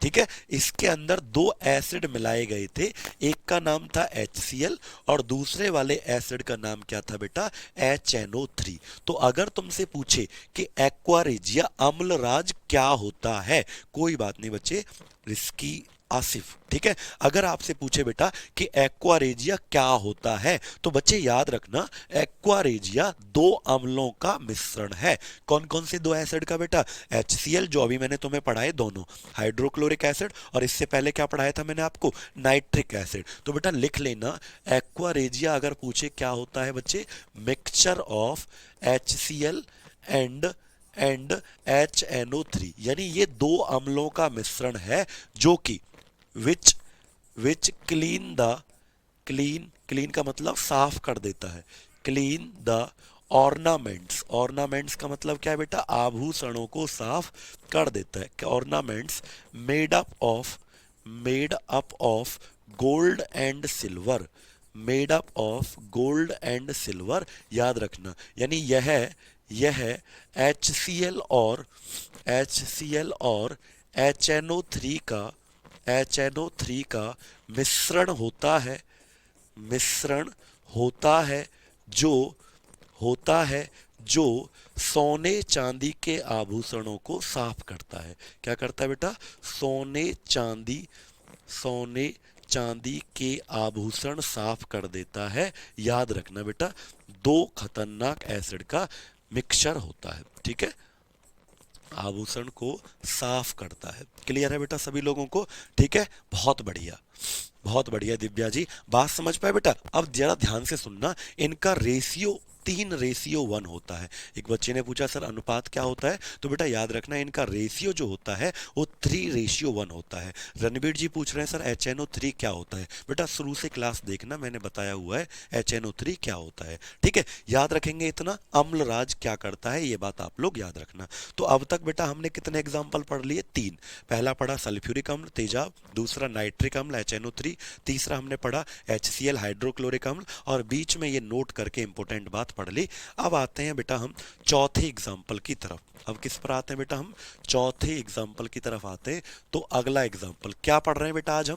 ठीक है, इसके अंदर दो एसिड मिलाए गए थे। एक का नाम था HCl और दूसरे वाले एसिड का नाम क्या था बेटा, HNO3। तो अगर तुमसे पूछे कि एक्वारेजिया अम्लराज क्या होता है, कोई बात नहीं बच्चे, रिस्की आसिफ, ठीक है, अगर आपसे पूछे बेटा कि एक्वारेजिया क्या होता है, तो बच्चे याद रखना एक्वारेजिया दो अम्लों का मिश्रण है। कौन कौन से दो एसिड का बेटा? HCl जो अभी मैंने तुम्हें पढ़ाए दोनों, हाइड्रोक्लोरिक एसिड, और इससे पहले क्या पढ़ाया था मैंने आपको, नाइट्रिक एसिड। तो बेटा लिख लेना, एक्वारेजिया अगर पूछे क्या होता है बच्चे, mixture of HCl and HNO3, यानी ये दो अम्लों का मिश्रण है जो कि विच विच क्लीन का मतलब साफ कर देता है, क्लीन द ऑर्नामेंट्स। ऑर्नामेंट्स का मतलब क्या है बेटा, आभूषणों को साफ कर देता है। Ornaments made up of gold and silver, made up of gold and silver, याद रखना। यानी यह HCl और HNO3 का मिश्रण होता है जो जो सोने चांदी के आभूषणों को साफ करता है। क्या करता है बेटा? सोने चांदी के आभूषण साफ कर देता है। याद रखना बेटा, दो खतरनाक एसिड का मिक्सचर होता है। ठीक है, आभूषण को साफ करता है। क्लियर है बेटा सभी लोगों को? ठीक है, बहुत बढ़िया, बहुत बढ़िया दिव्या जी, बात समझ पाए बेटा? अब जरा ध्यान से सुनना, इनका रेशियो 3:1 होता है। एक बच्चे ने पूछा सर अनुपात क्या होता है, तो बेटा याद रखना इनका रेशियो जो होता है वो 3:1 होता है। रणबीर जी पूछ रहे हैं सर HNO3 क्या होता है। बेटा शुरू से क्लास देखना, मैंने बताया हुआ है HNO3 क्या होता है। ठीक है, याद रखेंगे इतना, अम्लराज क्या करता है ये बात आप लोग याद रखना। तो अब तक बेटा हमने कितने एग्जाम्पल पढ़ लिए? 3। पहला पढ़ा सल्फ्यूरिक अम्ल तेजाब, दूसरा नाइट्रिक अम्ल HNO3, तीसरा हमने पढ़ा HCl हाइड्रोक्लोरिक अम्ल, और बीच में ये नोट करके इंपॉर्टेंट बात पढ़ ली। अब आते हैं बेटा हम चौथे एग्जाम्पल की तरफ। अब किस पर आते हैं बेटा? हम चौथे एग्जाम्पल की तरफ आते हैं। तो अगला एग्जाम्पल क्या पढ़ रहे हैं बेटा आज हम?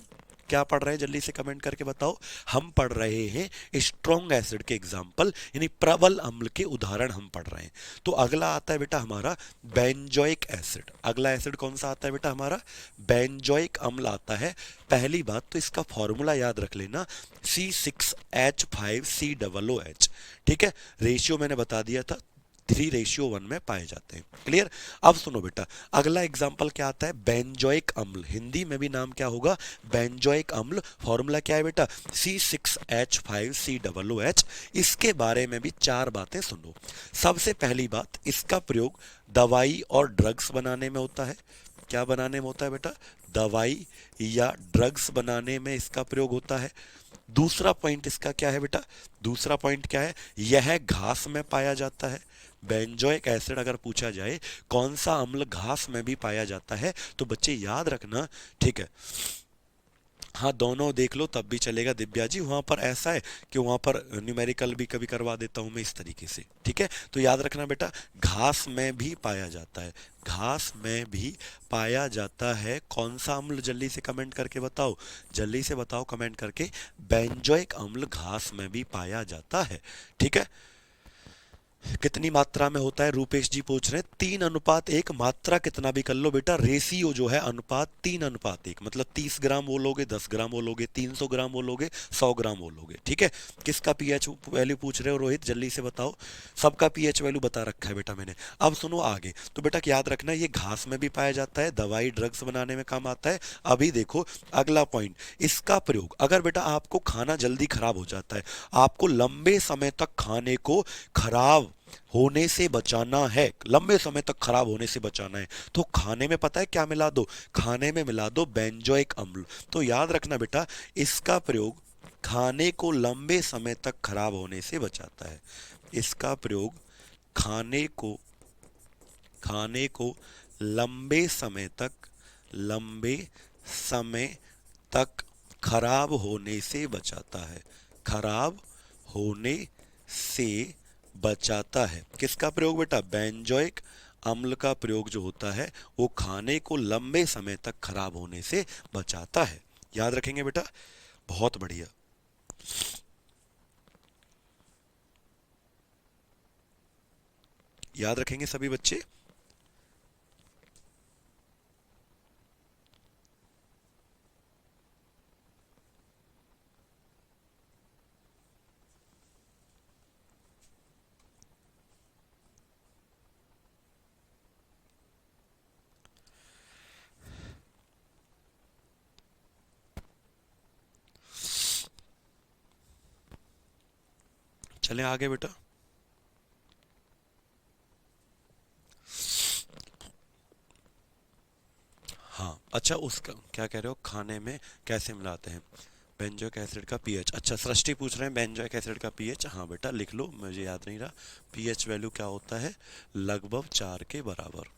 क्या पढ़ रहे हैं जल्दी से कमेंट करके बताओ। हम पढ़ रहे हैं स्ट्रॉन्ग एसिड के एग्जाम्पल, यानी प्रबल अम्ल के उदाहरण हम पढ़ रहे हैं। तो अगला आता है बेटा हमारा बेंजोइक एसिड। अगला एसिड कौन सा आता है बेटा हमारा? बेंजोइक अम्ल आता है। पहली बात तो इसका फॉर्मूला याद रख लेना, C6H5COOH। ठीक है, रेशियो मैंने बता दिया था, 3:1 में पाए जाते हैं। क्लियर? अब सुनो बेटा, अगला एग्जाम्पल क्या आता है? बेंजोइक अम्ल। हिंदी में भी नाम क्या होगा? बेंजोइक अम्ल। फॉर्मूला क्या है बेटा? C6H5COOH। इसके बारे में भी 4 बातें सुनो। सबसे पहली बात, इसका प्रयोग दवाई और ड्रग्स बनाने में होता है। क्या बनाने में होता है बेटा? दवाई या ड्रग्स बनाने में इसका प्रयोग होता है। दूसरा पॉइंट इसका क्या है बेटा? दूसरा पॉइंट क्या है? यह घास में पाया जाता है। बेंजोइक एसिड अगर पूछा जाए कौन सा अम्ल घास में भी पाया जाता है, तो बच्चे याद रखना। ठीक है, हाँ दोनों देख लो तब भी चलेगा दिव्या जी। वहां पर ऐसा है कि वहां पर न्यूमेरिकल भी कभी करवा देता हूं मैं इस तरीके से। ठीक है, तो याद रखना बेटा, घास में भी पाया जाता है। घास में भी पाया जाता है कौन सा अम्ल? जल्दी से कमेंट करके बताओ, जल्दी से बताओ कमेंट करके। बेंजोइक अम्ल घास में भी पाया जाता है। ठीक है, कितनी मात्रा में होता है? रूपेश जी पूछ रहे हैं 3:1। मात्रा कितना भी कर लो बेटा, रेशियो जो है अनुपात 3:1। मतलब 30 ग्राम वो लोगे, 10 ग्राम वो लोगे, 300 ग्राम वो लोगे, 100 ग्राम वो लोगे। ठीक है, किसका पीएच वैल्यू पूछ रहे हो रोहित? जल्दी से बताओ। सबका पीएच वैल्यू बता रखा है बेटा मैंने। अब सुनो आगे, तो बेटा याद रखना ये घास में भी पाया जाता है, दवाई ड्रग्स बनाने में काम आता है। अभी देखो अगला पॉइंट, इसका प्रयोग अगर बेटा आपको खाना जल्दी खराब हो जाता है, आपको लंबे समय तक खाने को खराब होने से बचाना है, लंबे समय तक खराब होने से बचाना है, तो खाने में पता है क्या मिला दो? खाने में मिला दो बेंजोइक अम्ल। तो याद रखना बेटा, इसका प्रयोग खाने को लंबे समय तक खराब होने से बचाता है। इसका प्रयोग खाने को लंबे समय तक खराब होने से बचाता है। खराब होने से बचाता है। किसका प्रयोग बेटा? बेंजोइक अम्ल का प्रयोग जो होता है वो खाने को लंबे समय तक खराब होने से बचाता है। याद रखेंगे बेटा, बहुत बढ़िया। याद रखेंगे सभी बच्चे। चलें आगे बेटा। हाँ अच्छा, उसका क्या कह रहे हो? खाने में कैसे मिलाते हैं बेंजोइक एसिड का पीएच? अच्छा, सृष्टि पूछ रहे हैं बेंजोइक एसिड का पीएच। हाँ बेटा लिख लो, मुझे याद नहीं रहा। पीएच वैल्यू क्या होता है? लगभग 4 के बराबर।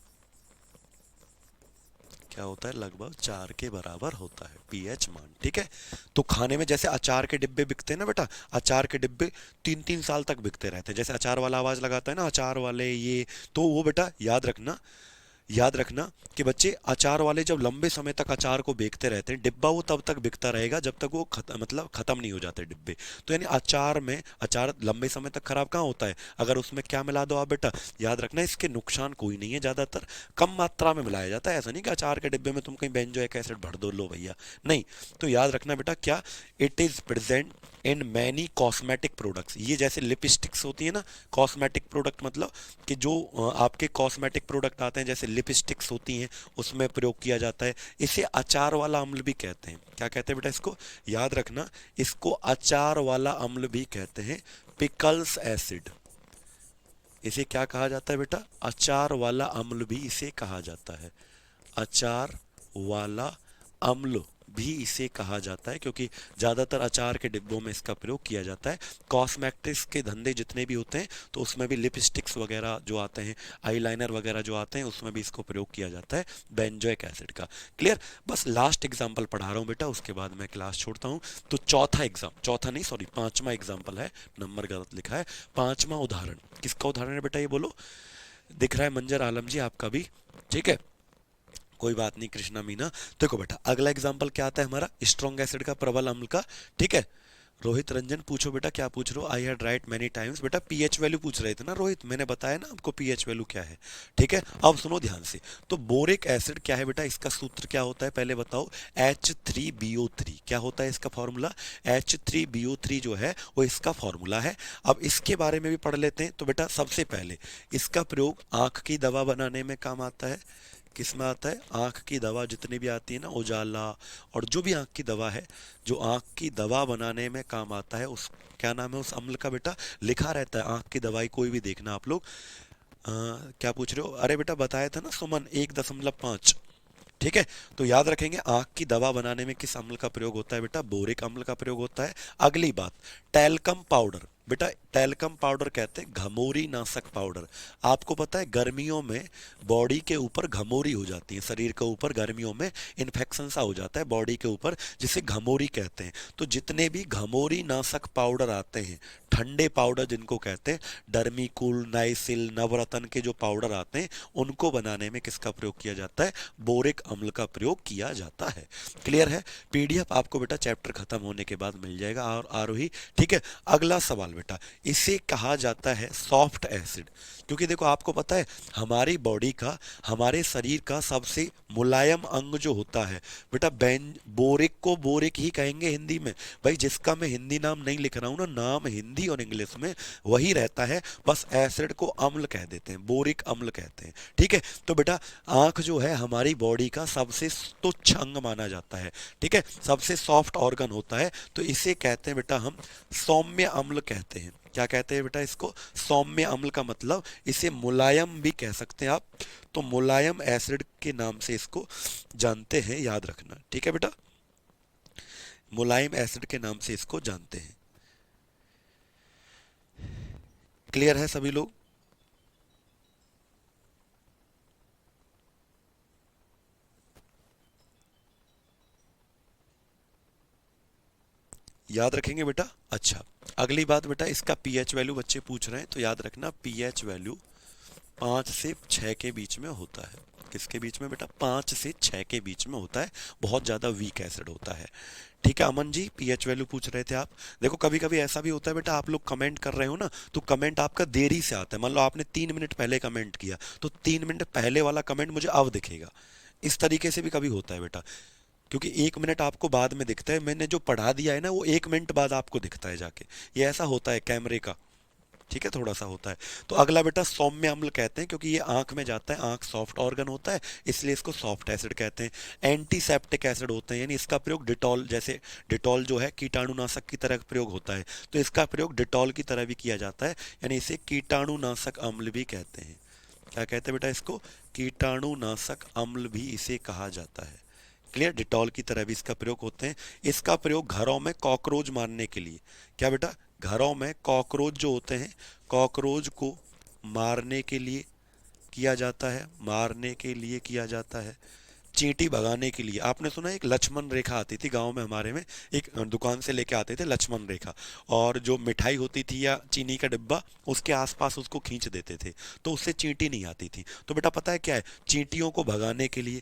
क्या होता है? लगभग 4 के बराबर होता है पीएच मान। ठीक है, तो खाने में जैसे अचार के डिब्बे बिकते हैं ना बेटा, अचार के डिब्बे 3-3 साल तक बिकते रहते हैं। जैसे अचार वाला आवाज लगाता है ना, अचार वाले ये, तो वो बेटा याद रखना कि बच्चे अचार वाले जब लंबे समय तक अचार को बेचते रहते हैं, डिब्बा वो तब तक बिकता रहेगा जब तक वो मतलब खत्म नहीं हो जाते डिब्बे। तो यानी अचार लंबे समय तक खराब कहाँ होता है? अगर उसमें क्या मिला दो आप बेटा, याद रखना इसके नुकसान कोई नहीं है, ज्यादातर कम मात्रा में मिलाया जाता है। ऐसा नहीं कि अचार के डिब्बे में तुम कहीं बेंजोइक एसिड भर दो, लो भैया, नहीं। तो याद रखना बेटा क्या, it is present in many cosmetic products. ये जैसे लिपस्टिक्स होती है ना, कॉस्मेटिक प्रोडक्ट मतलब कि जो आपके कॉस्मेटिक प्रोडक्ट आते हैं, जैसे लिपस्टिक्स होती हैं, उसमें प्रयोग किया जाता है। इसे अचार वाला अम्ल भी कहते हैं। क्या कहते हैं बेटा इसको? याद रखना, इसको अचार वाला अम्ल भी कहते हैं, पिकल्स एसिड। इसे क्या कहा जाता है बेटा? अचार वाला अम्ल भी इसे कहा जाता है। अचार वाला अम्ल भी इसे कहा जाता है, क्योंकि ज्यादातर अचार के डिब्बों में इसका प्रयोग किया जाता है। कॉस्मेटिक्स के धंधे जितने भी होते हैं, तो उसमें भी लिपस्टिक्स वगैरह जो आते हैं, आईलाइनर वगैरह जो आते हैं, उसमें भी इसको प्रयोग किया जाता है बेंजोइक एसिड का। क्लियर? बस लास्ट एग्जाम्पल पढ़ा रहा हूँ बेटा, उसके बाद मैं क्लास छोड़ता हूँ। तो चौथा नहीं सॉरी, 5वां एग्जाम्पल है, नंबर गलत लिखा है। 5वां उदाहरण किसका उदाहरण है बेटा? ये बोलो। दिख रहा है मंजर आलम जी आपका भी? ठीक है, कोई बात नहीं कृष्णा मीना। देखो बेटा अगला एग्जाम्पल क्या आता है हमारा, स्ट्रॉन्ग एसिड का, प्रबल अम्ल का। ठीक है, रोहित रंजन पूछो बेटा, क्या पूछ रहे हो? I had right many times. बेटा पीएच वैल्यू पूछ रहे थे ना रोहित, मैंने बताया ना आपको पीएच वैल्यू क्या है। ठीक है, अब सुनो ध्यान से। तो बोरिक एसिड क्या है बेटा, इसका सूत्र क्या होता है पहले बताओ। H3BO3 क्या होता है इसका फॉर्मूला? H3BO3 जो है वो इसका फॉर्मूला है। अब इसके बारे में भी पढ़ लेते हैं। तो बेटा सबसे पहले इसका प्रयोग आंख की दवा बनाने में काम आता है। किस में आता है? आंख की दवा जितनी भी आती है ना, उजाला और जो भी आंख की दवा है, जो आंख की दवा बनाने में काम आता है, उस क्या नाम है उस अम्ल का बेटा? लिखा रहता है आंख की दवाई कोई भी देखना आप लोग। क्या पूछ रहे हो? अरे बेटा बताया था ना सुमन, 1.5। ठीक है, तो याद रखेंगे आंख की दवा बनाने में किस अम्ल का प्रयोग होता है बेटा? बोरिक अम्ल का प्रयोग होता है। अगली बात, टैल्कम पाउडर। बेटा टैल्कम पाउडर कहते हैं घमौरी नाशक पाउडर। आपको पता है गर्मियों में बॉडी के ऊपर घमौरी हो जाती है, शरीर के ऊपर गर्मियों में इन्फेक्शन सा हो जाता है बॉडी के ऊपर, जिसे घमौरी कहते हैं। तो जितने भी घमौरी नाशक पाउडर आते हैं, ठंडे पाउडर जिनको कहते हैं, डर्मीकूल, नाइसिल, नवरत्न के जो पाउडर आते हैं, उनको बनाने में किसका प्रयोग किया जाता है? बोरिक अम्ल का प्रयोग किया जाता है। क्लियर है? पीडीएफ आपको बेटा चैप्टर खत्म होने के बाद मिल जाएगा और आरोही। ठीक है, अगला सवाल बेटा, इसे कहा जाता है सॉफ्ट एसिड। क्योंकि देखो आपको पता है हमारी बॉडी का, हमारे शरीर का सबसे मुलायम अंग जो होता है बेटा, बोरिक को बोरिक ही कहेंगे हिंदी में। भाई जिसका मैं हिंदी नाम नहीं लिख रहा हूं ना, नाम हिंदी और इंग्लिश में वही रहता है, बस एसिड को अम्ल कह देते हैं, बोरिक अम्ल कहते हैं। ठीक है, तो बेटा आंख जो है हमारी बॉडी का सबसे तुच्छ अंग माना जाता है। ठीक है, सबसे सॉफ्ट ऑर्गन होता है, तो इसे कहते हैं बेटा हम सौम्य अम्ल कहते हैं। क्या कहते हैं बेटा इसको? सौम्य अम्ल का मतलब इसे मुलायम भी कह सकते हैं आप। तो मुलायम एसिड के नाम से इसको जानते हैं, याद रखना। ठीक है बेटा, मुलायम एसिड के नाम से इसको जानते हैं। क्लियर है सभी लोग? याद रखेंगे बेटा? अच्छा, अगली बात बेटा, इसका पीएच वैल्यू बच्चे पूछ रहे हैं, तो याद रखना पीएच वैल्यू 5 से 6 के बीच में होता है। किसके बीच में बेटा? 5 से 6 के बीच में होता है, बहुत ज़्यादा वीक एसिड होता है। ठीक है अमन जी, पीएच वैल्यू पूछ रहे थे आप। देखो कभी कभी ऐसा भी होता है बेटा, आप लोग कमेंट कर रहे हो ना, तो कमेंट आपका देरी से आता है। मान लो आपने 3 मिनट पहले कमेंट किया, तो 3 मिनट पहले वाला कमेंट मुझे अब दिखेगा। इस तरीके से भी कभी होता है बेटा, क्योंकि 1 मिनट आपको बाद में दिखता है, मैंने जो पढ़ा दिया है ना वो 1 मिनट बाद आपको दिखता है जाके। ये ऐसा होता है कैमरे का। ठीक है, थोड़ा सा होता है। तो अगला बेटा सौम्य अम्ल कहते हैं, क्योंकि ये आंख में जाता है, आंख सॉफ्ट ऑर्गन होता है, इसलिए इसको सॉफ्ट एसिड कहते हैं। एंटीसेप्टिक एसिड होते हैं, यानी इसका प्रयोग डिटॉल, जैसे डिटॉल जो है कीटाणुनाशक की तरह प्रयोग होता है, तो इसका प्रयोग डिटॉल की तरह भी किया जाता है, यानी इसे कीटाणुनाशक अम्ल भी कहते हैं। क्या कहते हैं बेटा इसको? कीटाणुनाशक अम्ल भी इसे कहा जाता है। क्लियर? डिटॉल की तरह भी इसका प्रयोग होते हैं। इसका प्रयोग घरों में कॉकरोच मारने के लिए, क्या बेटा? घरों में कॉकरोच जो होते हैं, कॉकरोच को मारने के लिए किया जाता है, मारने के लिए किया जाता है। चींटी भगाने के लिए, आपने सुना है एक लक्ष्मण रेखा आती थी गांव में हमारे में, एक दुकान से लेके आते थे लक्ष्मण रेखा, और जो मिठाई होती थी या चीनी का डिब्बा, उसके आसपास उसको खींच देते थे, तो उससे चींटी नहीं आती थी। तो बेटा पता है क्या है? चींटियों को भगाने के लिए,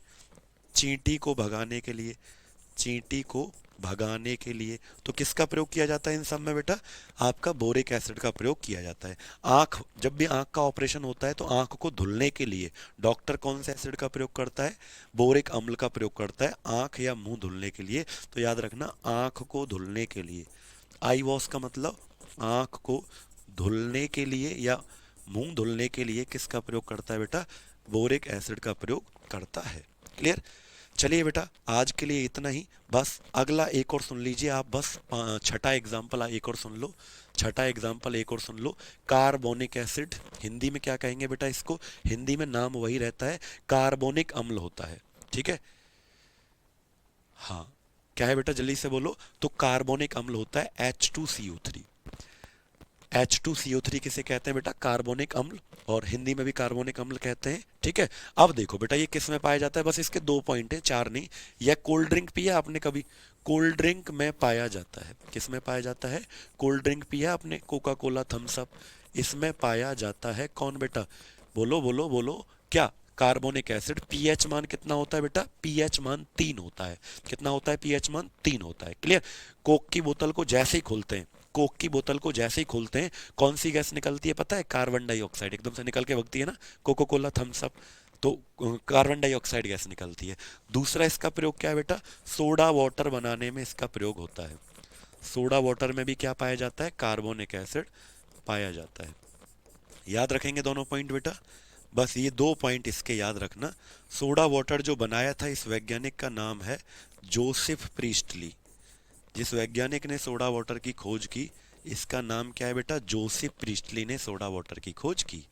चींटी को भगाने के लिए, चींटी को भगाने के लिए तो किसका प्रयोग किया जाता है इन सब में बेटा? आपका बोरिक एसिड का प्रयोग किया जाता है। आंख, जब भी आंख का ऑपरेशन होता है तो आंख को धुलने के लिए डॉक्टर कौन से एसिड का प्रयोग करता है? बोरिक अम्ल का प्रयोग करता है, आंख या मुंह धुलने के लिए। तो याद रखना, आंख को धुलने के लिए, आई वॉश का मतलब आंख को धुलने के लिए या मुंह धुलने के लिए किसका प्रयोग करता है बेटा? बोरिक एसिड का प्रयोग करता है। क्लियर? चलिए बेटा आज के लिए इतना ही, बस अगला एक और सुन लीजिए आप, बस छठा एग्जाम्पल एक और सुन लो, छठा एग्जाम्पल एक और सुन लो। कार्बोनिक एसिड, हिंदी में क्या कहेंगे बेटा इसको? हिंदी में नाम वही रहता है, कार्बोनिक अम्ल होता है। ठीक है, हाँ क्या है बेटा जल्दी से बोलो। तो कार्बोनिक अम्ल होता है H2CO3। H2CO3 किसे कहते हैं बेटा? कार्बोनिक अम्ल, और हिंदी में भी कार्बोनिक अम्ल कहते हैं। ठीक है, अब देखो बेटा ये किस में पाया जाता है, बस इसके 2 पॉइंट हैं, 4 नहीं। यह कोल्ड ड्रिंक पिया आपने कभी? कोल्ड ड्रिंक में पाया जाता है। किस में पाया जाता है? कोल्ड ड्रिंक पिया आपने, कोका कोला, थम्स अप, इसमें पाया जाता है। कौन बेटा? बोलो बोलो बोलो, क्या? कार्बोनिक एसिड पीएच मान कितना होता है बेटा, पीएच मान 3 होता है। कितना होता है, पीएच मान 3 होता है। क्लियर। कोक की बोतल को जैसे ही खोलते हैं, कोक की बोतल को जैसे ही खोलते हैं कौन सी गैस निकलती है पता है, कार्बन डाइऑक्साइड एकदम से निकल के भगती है ना, कोको कोला थम्स अप, तो कार्बन डाइऑक्साइड गैस निकलती है। दूसरा इसका प्रयोग क्या है बेटा, सोडा वाटर बनाने में इसका प्रयोग होता है। सोडा वाटर में भी क्या पाया जाता है, कार्बोनिक एसिड पाया जाता है। याद रखेंगे दोनों पॉइंट बेटा, बस ये 2 पॉइंट इसके याद रखना। सोडा वाटर जो बनाया था इस वैज्ञानिक का नाम है जोसेफ प्रीस्टली। जिस वैज्ञानिक ने सोडा वाटर की खोज की इसका नाम क्या है बेटा, जोसेफ प्रीस्टली ने सोडा वाटर की खोज की।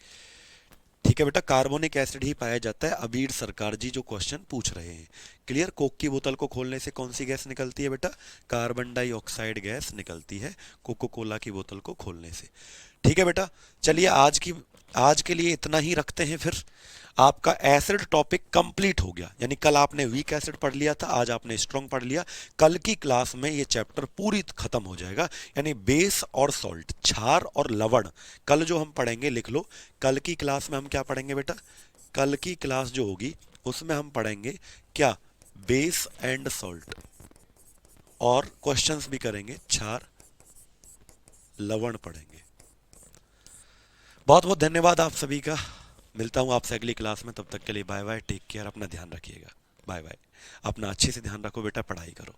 ठीक है बेटा, कार्बोनिक एसिड ही पाया जाता है, अबीर सरकार जी जो क्वेश्चन पूछ रहे हैं। क्लियर। कोक की बोतल को खोलने से कौन सी गैस निकलती है बेटा, कार्बन डाइऑक्साइड गैस निकलती है कोको कोला की बोतल को खोलने से। ठीक है बेटा, चलिए आज के लिए इतना ही रखते हैं। फिर आपका एसिड टॉपिक कंप्लीट हो गया, यानी कल आपने वीक एसिड पढ़ लिया था, आज आपने स्ट्रॉन्ग पढ़ लिया। कल की क्लास में ये चैप्टर पूरी खत्म हो जाएगा, यानी बेस और सॉल्ट, क्षार और लवण कल जो हम पढ़ेंगे लिख लो। कल की क्लास में हम क्या पढ़ेंगे बेटा, कल की क्लास जो होगी उसमें हम पढ़ेंगे क्या, बेस एंड सॉल्ट, और क्वेश्चंस भी करेंगे, क्षार लवण पढ़ेंगे। बहुत बहुत धन्यवाद आप सभी का, मिलता हूँ आपसे अगली क्लास में, तब तक के लिए बाय बाय, टेक केयर, अपना ध्यान रखिएगा, बाय बाय। अपना अच्छे से ध्यान रखो बेटा, पढ़ाई करो।